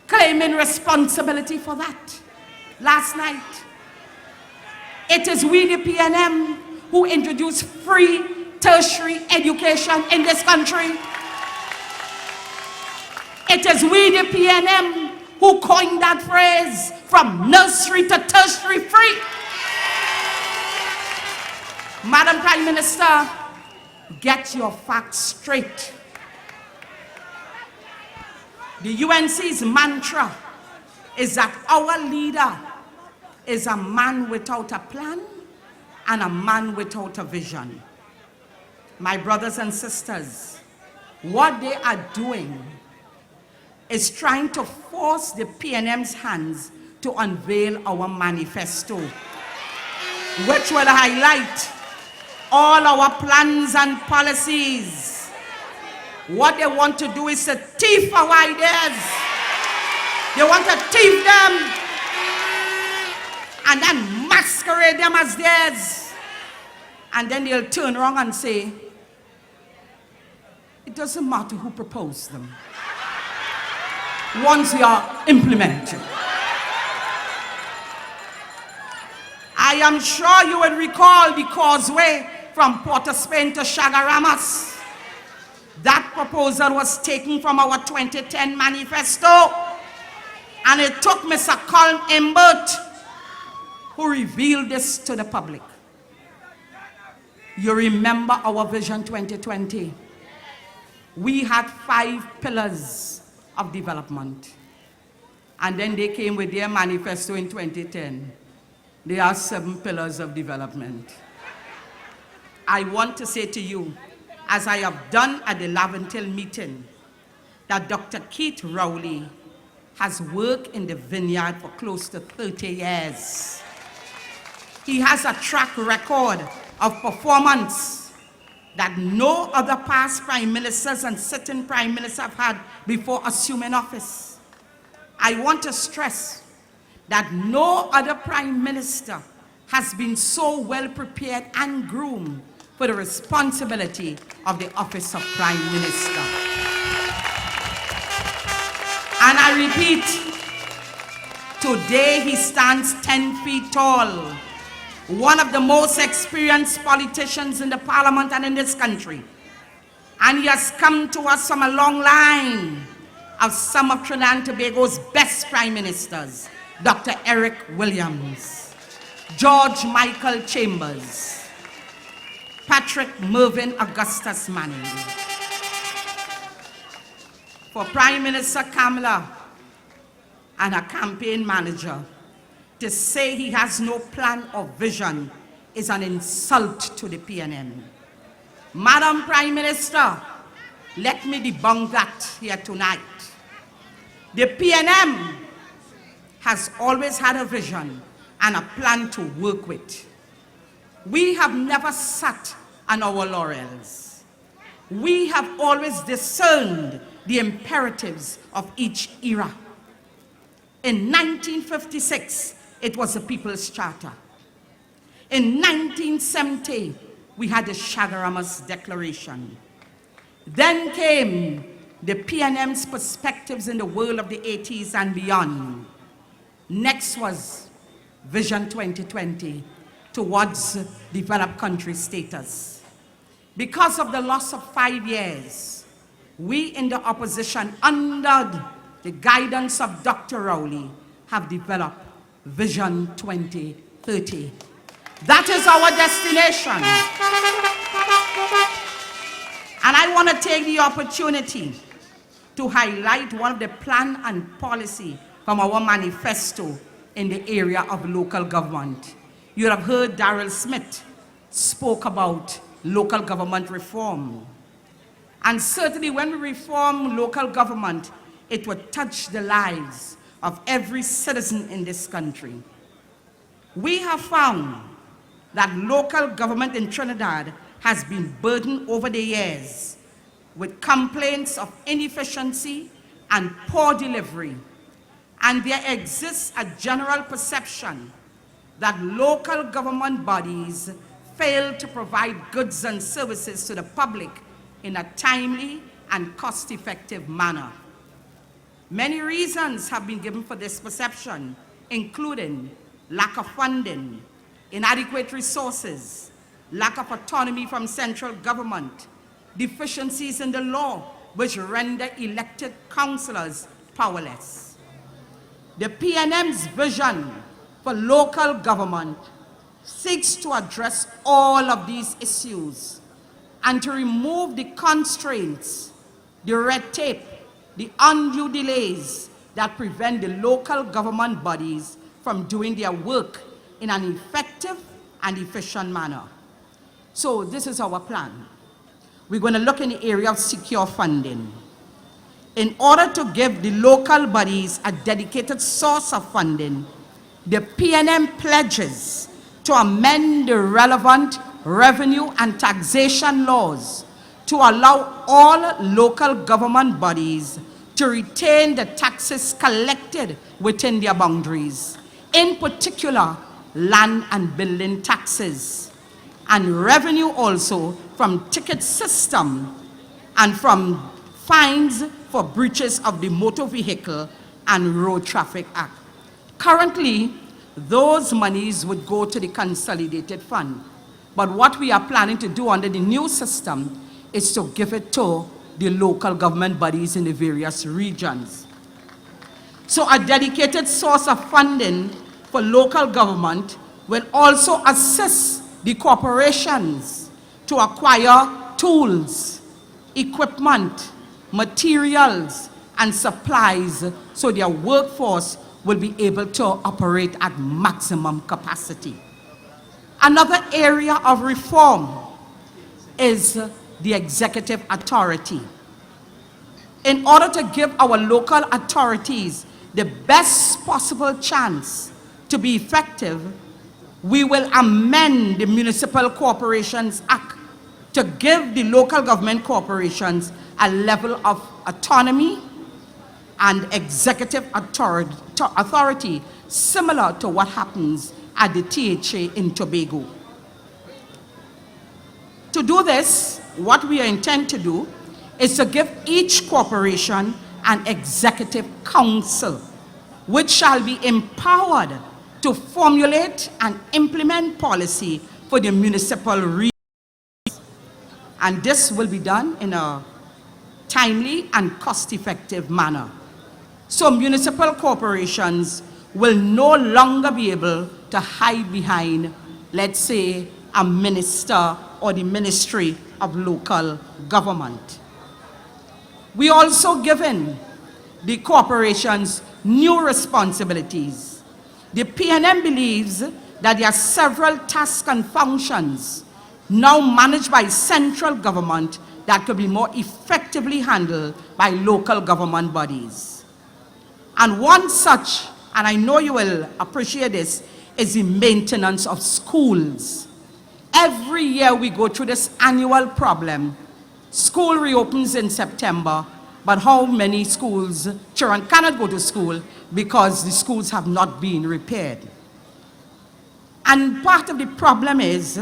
claiming responsibility for that last night. It is we, the PNM, who introduced free tertiary education in this country. It is we, the PNM, who coined that phrase, from nursery to tertiary free. Madam Prime Minister, get your facts straight. The UNC's mantra is that our leader is a man without a plan and a man without a vision. My brothers and sisters, what they are doing is trying to force the PNM's hands to unveil our manifesto, which will highlight all our plans and policies. What they want to do is to thief our ideas. They want to thief them and then masquerade them as theirs. And then they'll turn around and say, it doesn't matter who proposed them, once they are implemented. I am sure you will recall the causeway from Port of Spain to Chagaramas. That proposal was taken from our 2010 manifesto, and it took Mr. Colm Imbert who revealed this to the public. You remember our Vision 2020. We had 5 pillars of development, and then they came with their manifesto in 2010. There are 7 pillars of development. I want to say to you, as I have done at the Laventille meeting, that Dr. Keith Rowley has worked in the vineyard for close to 30 years. He has a track record of performance that no other past prime ministers and sitting prime ministers have had before assuming office. I want to stress that no other prime minister has been so well prepared and groomed for the responsibility of the office of Prime Minister. And I repeat, today he stands 10 feet tall, one of the most experienced politicians in the parliament and in this country. And he has come to us from a long line of some of Trinidad and Tobago's best prime ministers: Dr. Eric Williams, George Michael Chambers, Patrick Mervyn Augustus Manning. For Prime Minister Kamala and her campaign manager to say he has no plan or vision is an insult to the PNM. Madam Prime Minister, let me debunk that here tonight. The PNM has always had a vision and a plan to work with. We have never sat on our laurels. We have always discerned the imperatives of each era. In 1956, it was the People's Charter. In 1970, we had the Chagaramas Declaration. Then came the PNM's perspectives in the world of the 80s and beyond. Next was Vision 2020 towards developed country status. Because of the loss of 5 years, we in the opposition, under the guidance of Dr. Rowley, have developed Vision 2030. That is our destination. And I want to take the opportunity to highlight one of the plan and policy from our manifesto in the area of local government. You have heard Darrell Smith spoke about local government reform. And certainly when we reform local government, it would touch the lives of every citizen in this country. We have found that local government in Trinidad has been burdened over the years with complaints of inefficiency and poor delivery. And there exists a general perception that local government bodies fail to provide goods and services to the public in a timely and cost-effective manner. Many reasons have been given for this perception, including lack of funding, inadequate resources, lack of autonomy from central government, deficiencies in the law which render elected councillors powerless. The PNM's vision for local government seeks to address all of these issues and to remove the constraints, the red tape, the undue delays that prevent the local government bodies from doing their work in an effective and efficient manner. So this is our plan. We're going to look in the area of secure funding. In order to give the local bodies a dedicated source of funding, the PNM pledges to amend the relevant revenue and taxation laws to allow all local government bodies to retain the taxes collected within their boundaries, in particular land and building taxes, and revenue also from ticket system and from fines for breaches of the Motor Vehicle and Road Traffic Act. Currently, those monies would go to the consolidated fund. But what we are planning to do under the new system is to give it to the local government bodies in the various regions. So a dedicated source of funding for local government will also assist the corporations to acquire tools, equipment, materials, and supplies so their workforce will be able to operate at maximum capacity. Another area of reform is the executive authority. In order to give our local authorities the best possible chance to be effective, we will amend the Municipal Corporations Act to give the local government corporations a level of autonomy and executive authority similar to what happens at the THA in Tobago. To do this, what we intend to do is to give each corporation an executive council, which shall be empowered to formulate and implement policy for the municipal regions. And this will be done in a timely and cost-effective manner. So municipal corporations will no longer be able to hide behind, let's say, a minister or the Ministry of Local Government. We also given the corporations new responsibilities. The PNM believes that there are several tasks and functions now managed by central government that could be more effectively handled by local government bodies. And one such, and I know you will appreciate this, is the maintenance of schools. Every year we go through this annual problem. School reopens in September, but how many schools, children cannot go to school because the schools have not been repaired. And part of the problem is,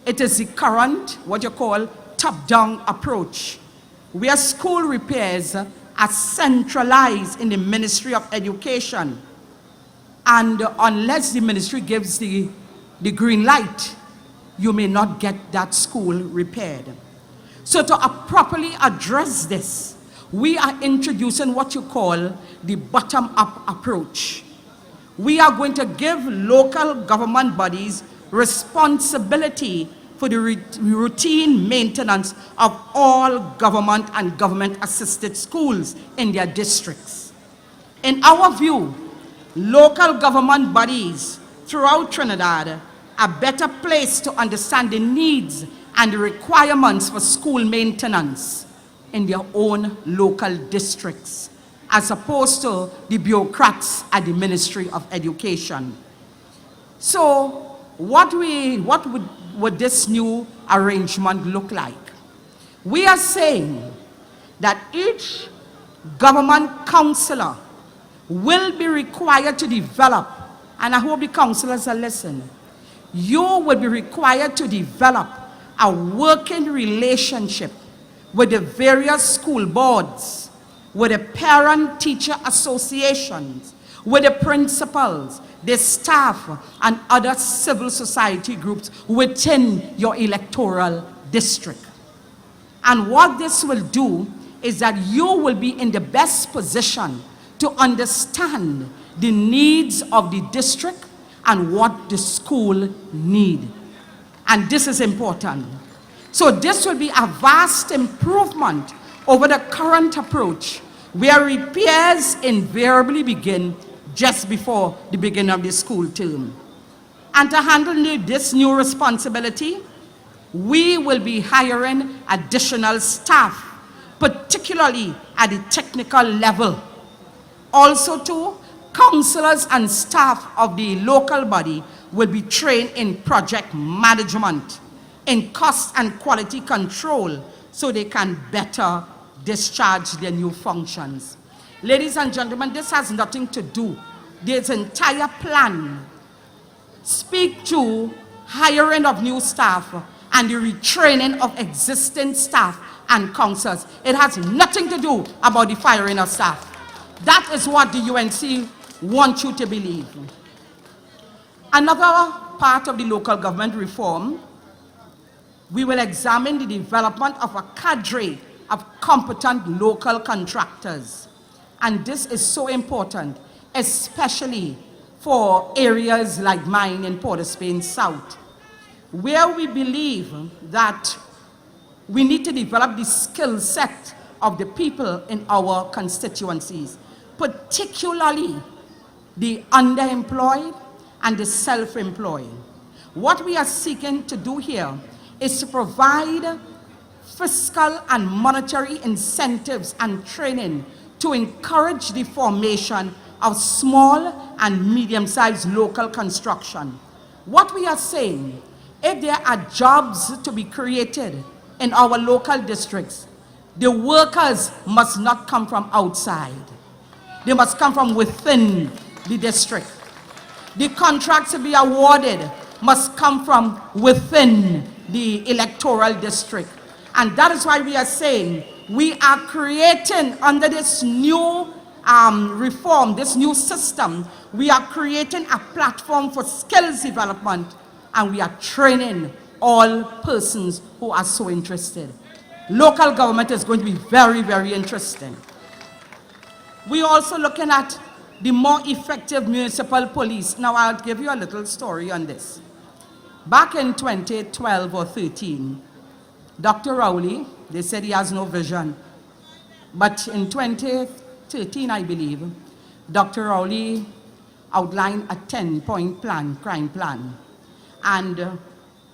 it is the current, what you call, top-down approach, where school repairs are centralized in the Ministry of Education. And unless the ministry gives the green light, you may not get that school repaired. So to properly address this, we are introducing what you call the bottom-up approach. We are going to give local government bodies responsibility for the routine maintenance of all government and government-assisted schools in their districts. In our view, local government bodies throughout Trinidad a better place to understand the needs and the requirements for school maintenance in their own local districts, as opposed to the bureaucrats at the Ministry of Education. So what would this new arrangement look like? We are saying that each government councillor will be required to develop, and I hope the councillors are listening, you will be required to develop a working relationship with the various school boards, with the parent-teacher associations, with the principals, the staff, and other civil society groups within your electoral district. And what this will do is that you will be in the best position to understand the needs of the district and what the school need. And this is important. So this will be a vast improvement over the current approach, where repairs invariably begin just before the beginning of the school term. And to handle this new responsibility, we will be hiring additional staff, particularly at the technical level. Also too, councillors and staff of the local body will be trained in project management, in cost and quality control, so they can better discharge their new functions. Ladies and gentlemen, this has nothing to do. This entire plan speaks to hiring of new staff and the retraining of existing staff and councillors. It has nothing to do about the firing of staff. That is what the UNC wants you to believe. Another part of the local government reform, we will examine the development of a cadre of competent local contractors. And this is so important, especially for areas like mine in Port of Spain South, where we believe that we need to develop the skill set of the people in our constituencies, particularly the underemployed and the self-employed. What we are seeking to do here is to provide fiscal and monetary incentives and training to encourage the formation of small and medium-sized local construction. What we are saying, if there are jobs to be created in our local districts, the workers must not come from outside. They must come from within the district. The contracts to be awarded must come from within the electoral district. And that is why we are saying we are creating, under this new reform, this new system, we are creating a platform for skills development, and we are training all persons who are so interested. Local government is going to be very, very interesting. We're also looking at the more effective municipal police. Now, I'll give you a little story on this. Back in 2012 or 13, Dr. Rowley, they said he has no vision. But in 2013, I believe, Dr. Rowley outlined a 10-point plan, crime plan. And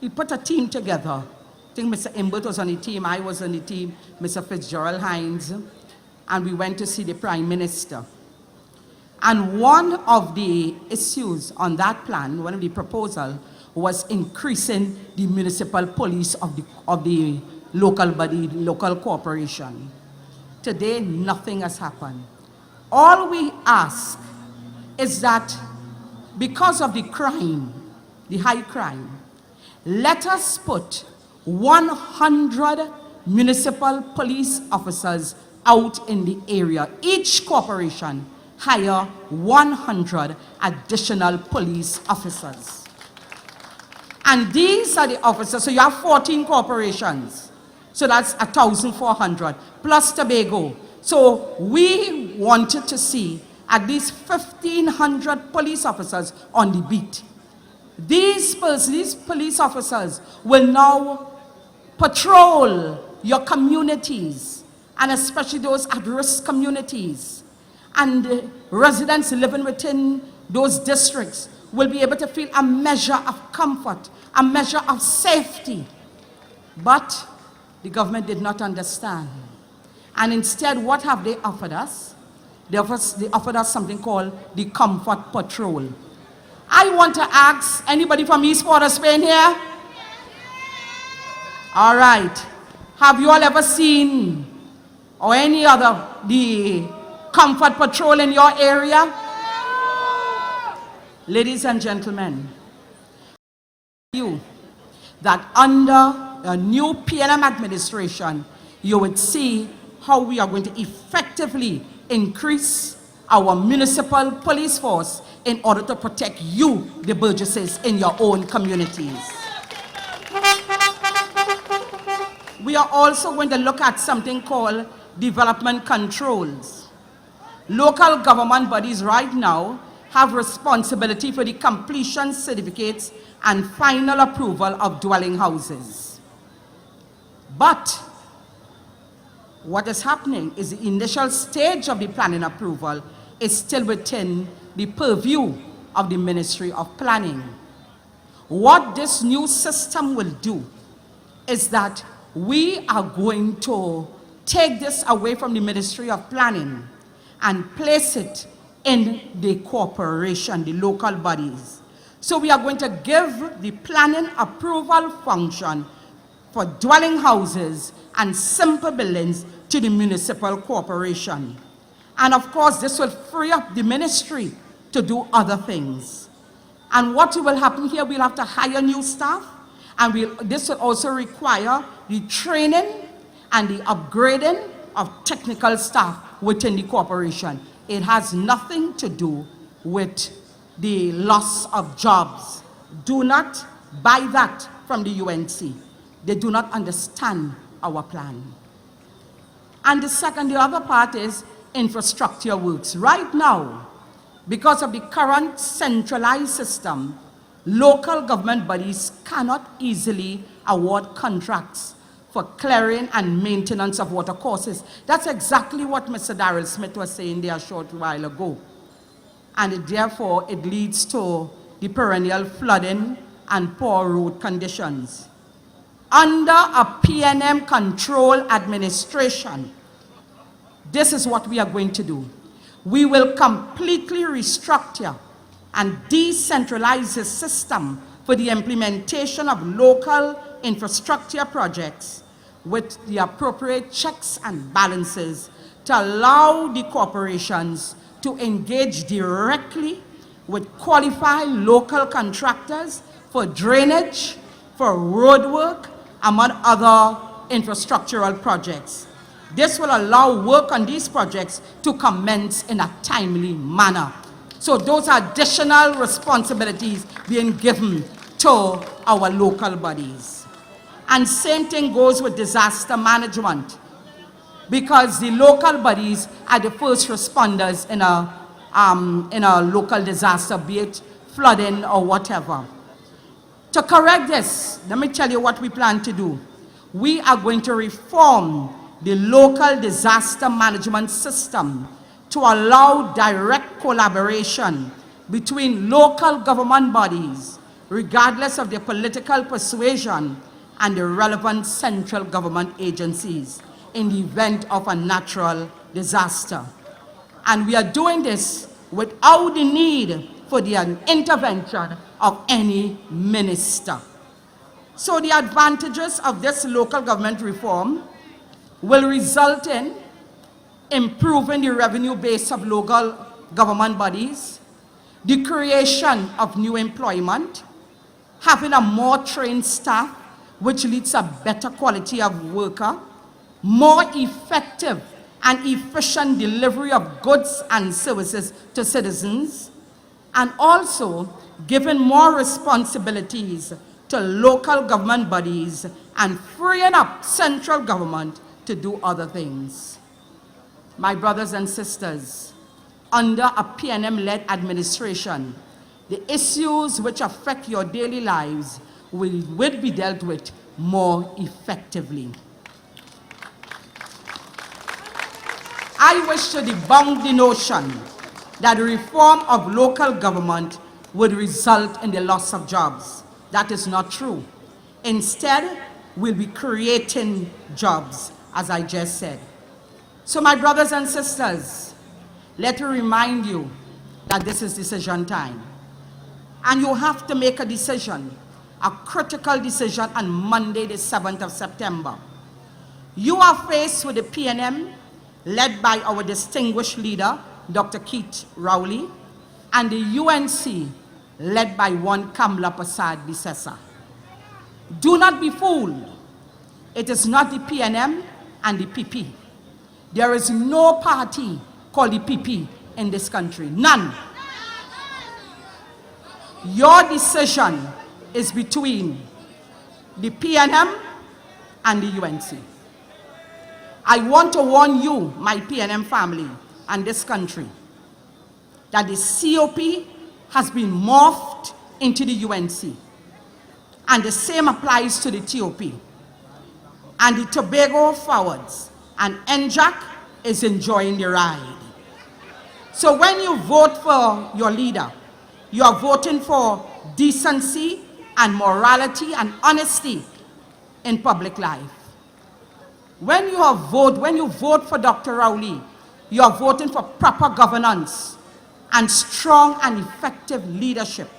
he put a team together. I think Mr. Imbert was on the team, I was on the team, Mr. Fitzgerald Hines, and we went to see the Prime Minister. And one of the issues on that plan, one of the proposals, was increasing the municipal police of the local body, local corporation. Today, nothing has happened. All we ask is that because of the crime, the high crime, let us put 100 municipal police officers out in the area. Each corporation hire 100 additional police officers. And these are the officers, so you have 14 corporations. So that's 1,400, plus Tobago. So we wanted to see at least 1,500 police officers on the beat. These police officers will now patrol your communities, and especially those at-risk communities, and residents living within those districts will be able to feel a measure of comfort, a measure of safety. But the government did not understand. And instead, what have they offered us? They offered us something called the Comfort Patrol. I want to ask anybody from East Port of Spain here? All right. Have you all ever seen or any other the Comfort Patrol in your area? Ladies and gentlemen, you that under a new PNM administration, you would see how we are going to effectively increase our municipal police force in order to protect you, the burgesses, in your own communities. We are also going to look at something called development controls. Local government bodies right now have responsibility for the completion certificates and final approval of dwelling houses. But what is happening is the initial stage of the planning approval is still within the purview of the Ministry of Planning. What this new system will do is that we are going to take this away from the Ministry of Planning and place it in the corporation, the local bodies. So we are going to give the planning approval function for dwelling houses and simple buildings to the municipal corporation. And of course, this will free up the ministry to do other things. And what will happen here, we'll have to hire new staff, and this will also require the training and the upgrading of technical staff within the corporation. It has nothing to do with the loss of jobs. Do not buy that from the UNC. They do not understand our plan. And the other part is infrastructure works. Right now, because of the current centralized system, local government bodies cannot easily award contracts for clearing and maintenance of water courses. That's exactly what Mr. Darrell Smith was saying there a short while ago. And therefore, it leads to the perennial flooding and poor road conditions. Under a PNM control administration, this is what we are going to do. We will completely restructure and decentralize the system for the implementation of local infrastructure projects with the appropriate checks and balances to allow the corporations to engage directly with qualified local contractors for drainage, for road work, among other infrastructural projects. This will allow work on these projects to commence in a timely manner. So those are additional responsibilities being given to our local bodies. And same thing goes with disaster management, because the local bodies are the first responders in a local disaster, be it flooding or whatever. To correct this, let me tell you what we plan to do. We are going to reform the local disaster management system to allow direct collaboration between local government bodies, regardless of their political persuasion, and the relevant central government agencies in the event of a natural disaster. And we are doing this without the need for the intervention of any minister. So the advantages of this local government reform will result in improving the revenue base of local government bodies, the creation of new employment, having a more trained staff, which leads to better quality of worker, more effective and efficient delivery of goods and services to citizens, and also giving more responsibilities to local government bodies and freeing up central government to do other things. My brothers and sisters, under a PNM-led administration, the issues which affect your daily lives will be dealt with more effectively. I wish to debunk the notion that the reform of local government would result in the loss of jobs. That is not true. Instead, we'll be creating jobs, as I just said. So my brothers and sisters, let me remind you that this is decision time. And you have to make a decision, a critical decision on Monday, the 7th of September. You are faced with the PNM, led by our distinguished leader, Dr. Keith Rowley, and the UNC, led by one Kamla Prasad Bisesa. Do not be fooled. It is not the PNM and the PP. There is no party called the PP in this country, none. Your decision is between the PNM and the UNC. I want to warn you, my PNM family, and this country, that the COP has been morphed into the UNC. And the same applies to the TOP. And the Tobago Forwards and NJAC is enjoying the ride. So when you vote for your leader, you are voting for decency and morality and honesty in public life. When you vote for Dr. Rowley, you are voting for proper governance and strong and effective leadership.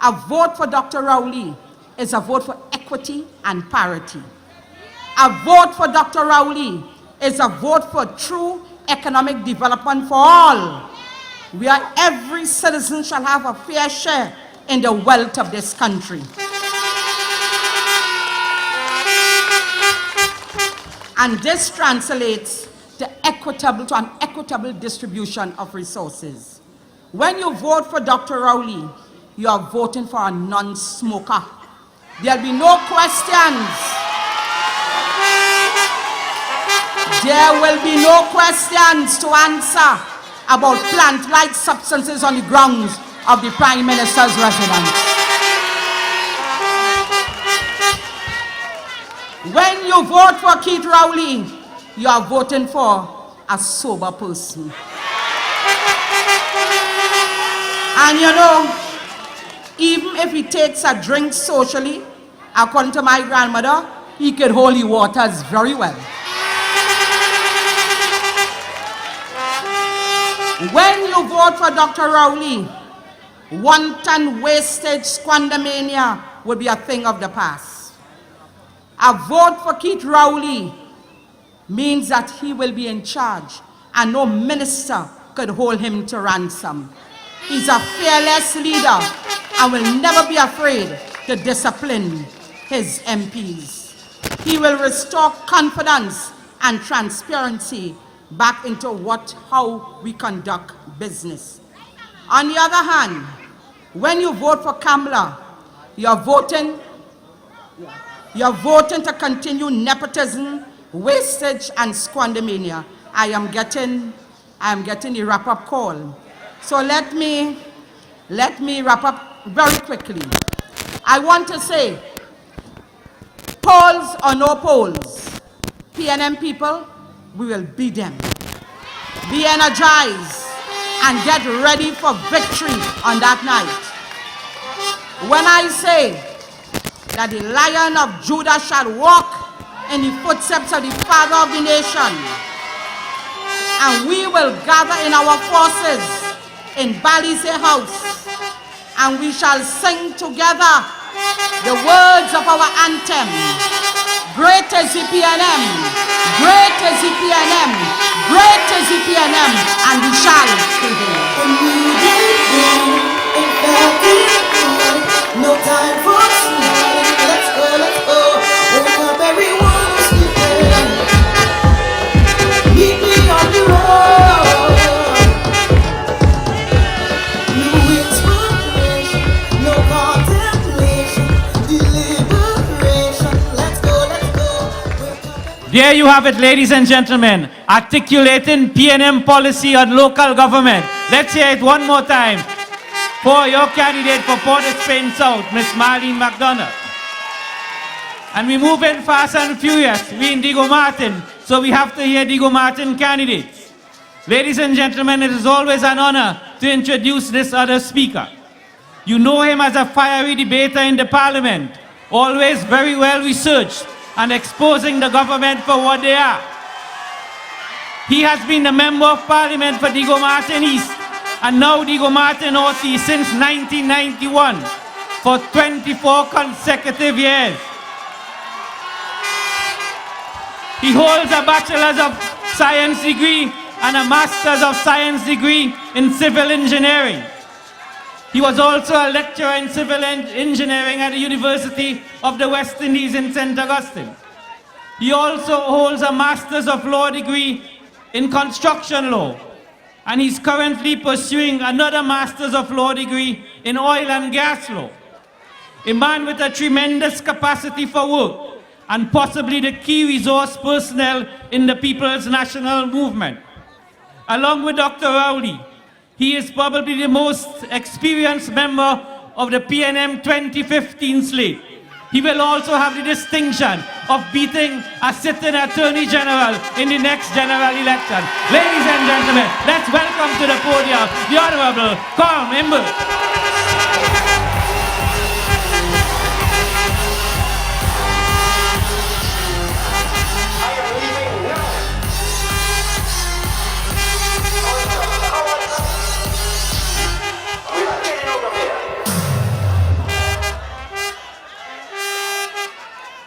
A vote for Dr. Rowley is a vote for equity and parity. A vote for Dr. Rowley is a vote for true economic development for all, where every citizen shall have a fair share in the wealth of this country. And this translates to an equitable distribution of resources. When you vote for Dr. Rowley, you are voting for a non-smoker. There'll be no questions. There will be no questions to answer about plant-like substances on the grounds of the Prime Minister's residence. When you vote for Keith Rowley, you are voting for a sober person. And you know, even if he takes a drink socially, according to my grandmother, he could hold the waters very well. When you vote for Dr. Rowley, wanton wastage, squandermania will be a thing of the past. A vote for Keith Rowley means that he will be in charge and no minister could hold him to ransom. He's a fearless leader and will never be afraid to discipline his MPs. He will restore confidence and transparency back into how we conduct business. On the other hand, when you vote for Kamla, you're voting to continue nepotism, wastage, and squandermania. I am getting the wrap-up call. So let me wrap up very quickly. I want to say, polls or no polls, PNM people, we will beat them. Be energized and get ready for victory on that night. When I say that the Lion of Judah shall walk in the footsteps of the Father of the nation, and we will gather in our forces in Balize House, and we shall sing together the words of our anthem. Great is the PNM, great is the PNM, great is the PNM, and we shall prevail. No time for sleep. Let's go. Wake up, everyone who's sleeping. Meet me on the road. No inspiration, no contemplation, deliberation. Let's go. Wake up, There you have it, ladies and gentlemen, articulating PNM policy on local government. Let's hear it one more time for your candidate for Port of Spain South, Miss Marlene McDonough. And we move in fast and furious. We in Diego Martin, so we have to hear Diego Martin candidates. Ladies and gentlemen, it is always an honor to introduce this other speaker. You know him as a fiery debater in the parliament, always very well researched and exposing the government for what they are. He has been a member of parliament for Diego Martin East and now Diego Martin North East since 1991 for 24 consecutive years. He holds a Bachelor's of Science degree and a Master's of Science degree in Civil Engineering. He was also a lecturer in Civil Engineering at the University of the West Indies in St. Augustine. He also holds a Master's of Law degree in Construction Law, and he's currently pursuing another Master's of Law degree in Oil and Gas Law. A man with a tremendous capacity for work and possibly the key resource personnel in the People's National Movement. Along with Dr. Rowley, he is probably the most experienced member of the PNM 2015 slate. He will also have the distinction of beating a sitting Attorney General in the next general election. Ladies and gentlemen, let's welcome to the podium the Honorable Carl Imbert.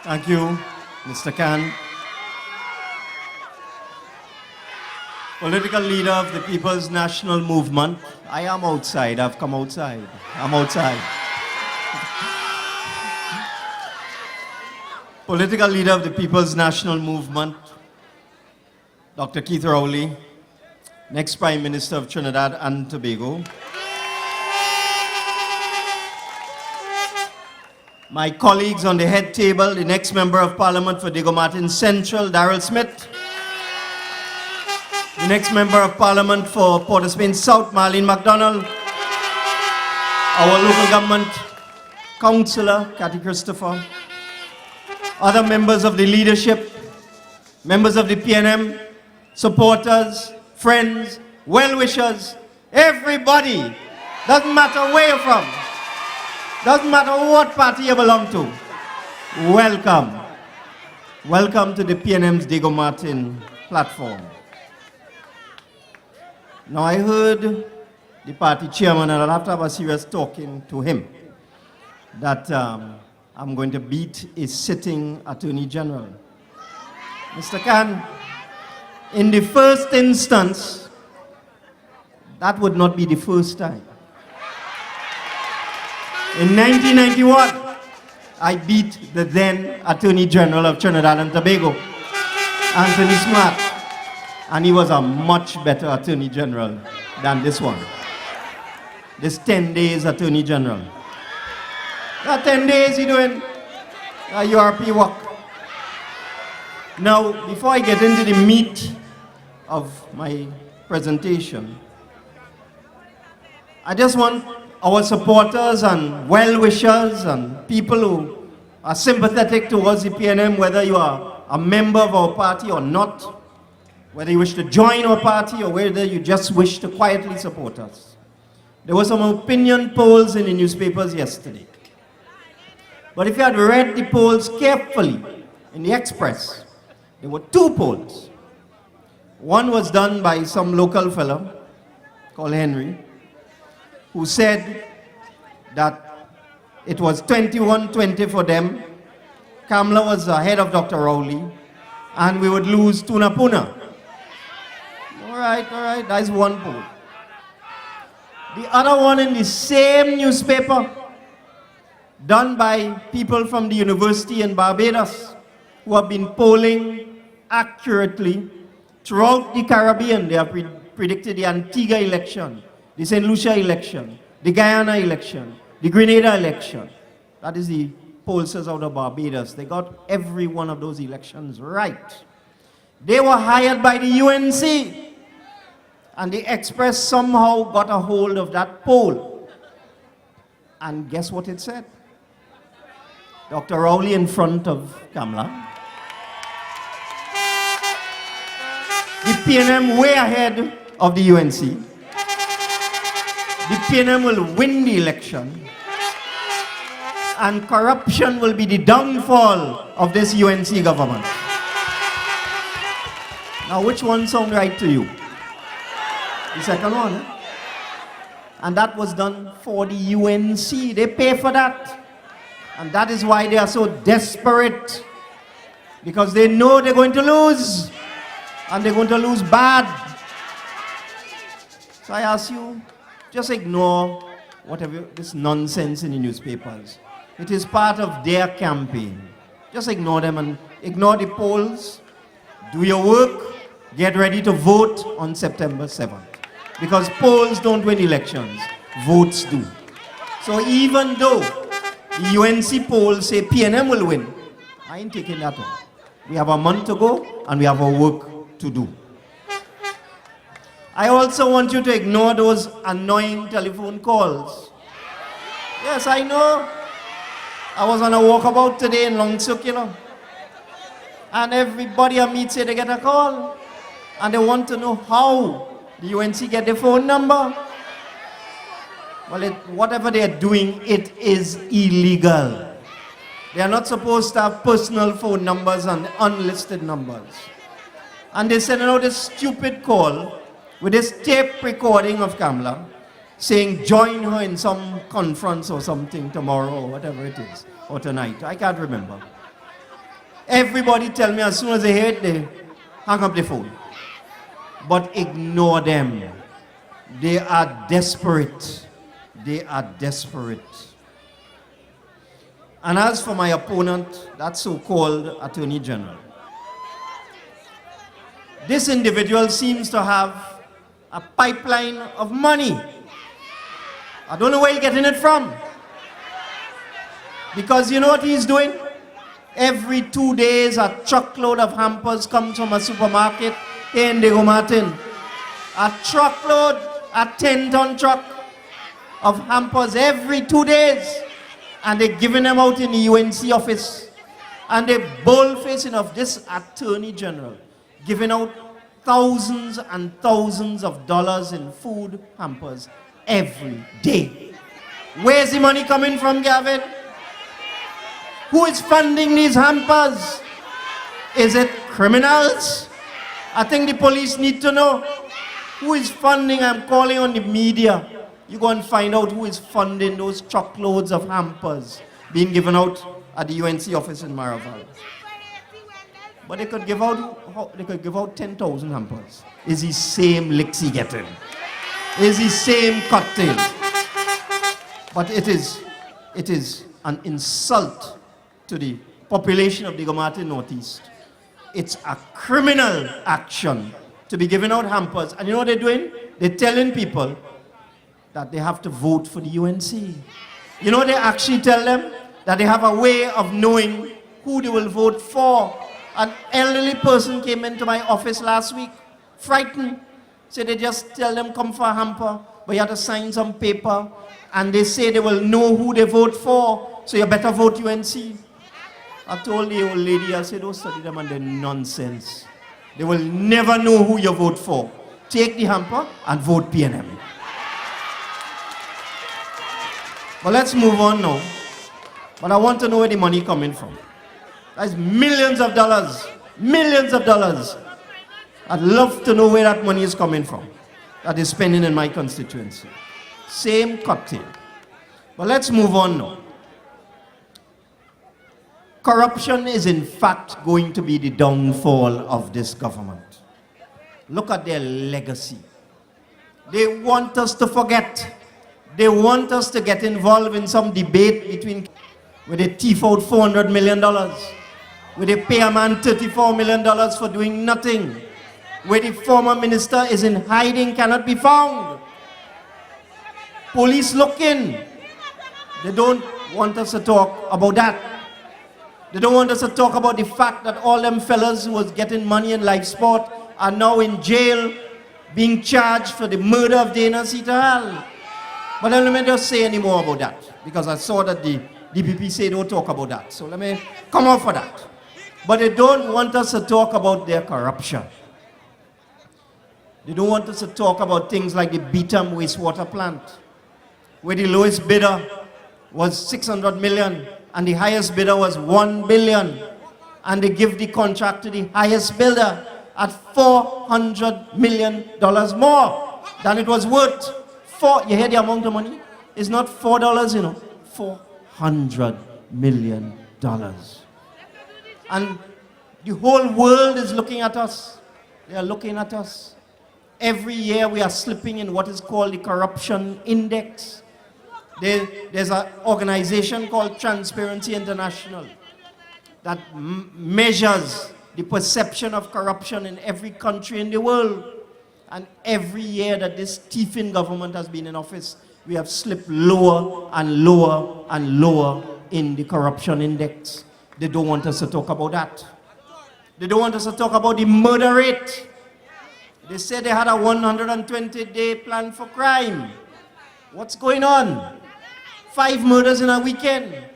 Thank you, Mr. Khan. Political leader of the People's National Movement. I am outside. I've come outside. I'm outside. Political leader of the People's National Movement, Dr. Keith Rowley, next Prime Minister of Trinidad and Tobago. My colleagues on the head table, the next Member of Parliament for Diego Martin Central, Darrell Smith. The next Member of Parliament for Port of Spain South, Marlene MacDonald. Our local government councillor, Cathy Christopher. Other members of the leadership, members of the PNM, supporters, friends, well-wishers, everybody, doesn't matter where you're from. Doesn't matter what party you belong to. Welcome. Welcome to the PNM's Diego Martin platform. Now I heard the party chairman, and I'll have to have a serious talking to him, that I'm going to beat a sitting Attorney General. Mr. Khan, in the first instance, that would not be the first time. In 1991, I beat the then Attorney General of Trinidad and Tobago, Anthony Smart, and he was a much better Attorney General than this one. This 10 days Attorney General. That 10 days he doing URP work. Now, before I get into the meat of my presentation, I just want our supporters and well-wishers and people who are sympathetic towards the PNM, whether you are a member of our party or not, whether you wish to join our party or whether you just wish to quietly support us. There were some opinion polls in the newspapers yesterday. But if you had read the polls carefully in the Express, there were two polls. One was done by some local fellow called Henry, who said that it was 21-20 for them. Kamla was ahead of Dr. Rowley, and we would lose Tunapuna. All right, that's one poll. The other one in the same newspaper, done by people from the university in Barbados, who have been polling accurately throughout the Caribbean. They have predicted the Antigua election, the St. Lucia election, the Guyana election, the Grenada election. That is the pollsters out of Barbados. They got every one of those elections right. They were hired by the UNC, and the Express somehow got a hold of that poll. And guess what it said? Dr. Rowley in front of Kamla. The PNM way ahead of the UNC. The PNM will win the election. And corruption will be the downfall of this UNC government. Now, which one sound right to you? The second one. Eh? And that was done for the UNC. They pay for that. And that is why they are so desperate. Because they know they're going to lose. And they're going to lose bad. So I ask you, just ignore whatever this nonsense in the newspapers. It is part of their campaign. Just ignore them and ignore the polls. Do your work. Get ready to vote on September 7th. Because polls don't win elections, votes do. So even though the UNC polls say PNM will win, I ain't taking that on. We have a month to go and we have our work to do. I also want you to ignore those annoying telephone calls. Yes, I know. I was on a walkabout today in Long Circular. And everybody I meet say they get a call. And they want to know how the UNC get the phone number. Well, whatever they are doing, it is illegal. They are not supposed to have personal phone numbers and unlisted numbers. And they send out this stupid call with this tape recording of Kamala saying join her in some conference or something tomorrow or whatever it is, or tonight. I can't remember. Everybody tell me as soon as they hear it, they hang up the phone. But ignore them. They are desperate. They are desperate. And as for my opponent, that so-called Attorney General, this individual seems to have a pipeline of money. I don't know where he's getting it from. Because you know what he's doing? Every 2 days, a truckload of hampers comes from a supermarket in Diego Martin. A truckload, a 10-ton truck of hampers every 2 days. And they're giving them out in the UNC office. And they're bold-facing of this Attorney General, giving out thousands and thousands of dollars in food hampers every day. Where's the money coming from, Gavin? Who is funding these hampers? Is it criminals? I think the police need to know who is funding. I'm calling on the media. You go and find out who is funding those truckloads of hampers being given out at the UNC office in Maraval. But they could give out 10,000 hampers. Is the same licks he getting? Is the same cocktail? But it is an insult to the population of the Gomartin Northeast. It's a criminal action to be giving out hampers. And you know what they're doing? They're telling people that they have to vote for the UNC. You know, they actually tell them that they have a way of knowing who they will vote for. An elderly person came into my office last week, frightened. So they just tell them, come for a hamper, but you have to sign some paper. And they say they will know who they vote for, so you better vote UNC. I told the old lady, I said, don't study them and their nonsense. They will never know who you vote for. Take the hamper and vote PNM. But let's move on now. But I want to know where the money coming from. That's millions of dollars. Millions of dollars. I'd love to know where that money is coming from. That is spending in my constituency. Same cocktail. But let's move on now. Corruption is in fact going to be the downfall of this government. Look at their legacy. They want us to forget. They want us to get involved in some debate between where they thief out $400 million, where they pay a man $34 million for doing nothing, where the former minister is in hiding, cannot be found. Police looking. They don't want us to talk about that. They don't want us to talk about the fact that all them fellas who was getting money in life sport are now in jail being charged for the murder of Dana Sitahal. But let me just say any more about that, because I saw that the DPP say don't talk about that. So let me come out for that. But they don't want us to talk about their corruption. They don't want us to talk about things like the Beetham wastewater plant, where the lowest bidder was 600 million and the highest bidder was 1 billion. And they give the contract to the highest bidder at $400 million more than it was worth. You hear the amount of money? It's not $4, you know, $400 million. And the whole world is looking at us. They are looking at us. Every year we are slipping in what is called the corruption index. There's an organization called Transparency International that measures the perception of corruption in every country in the world. And every year that this thieving government has been in office, we have slipped lower and lower and lower in the corruption index. They don't want us to talk about that. They don't want us to talk about the murder rate. They said they had a 120-day plan for crime. What's going on? 5 murders in a weekend.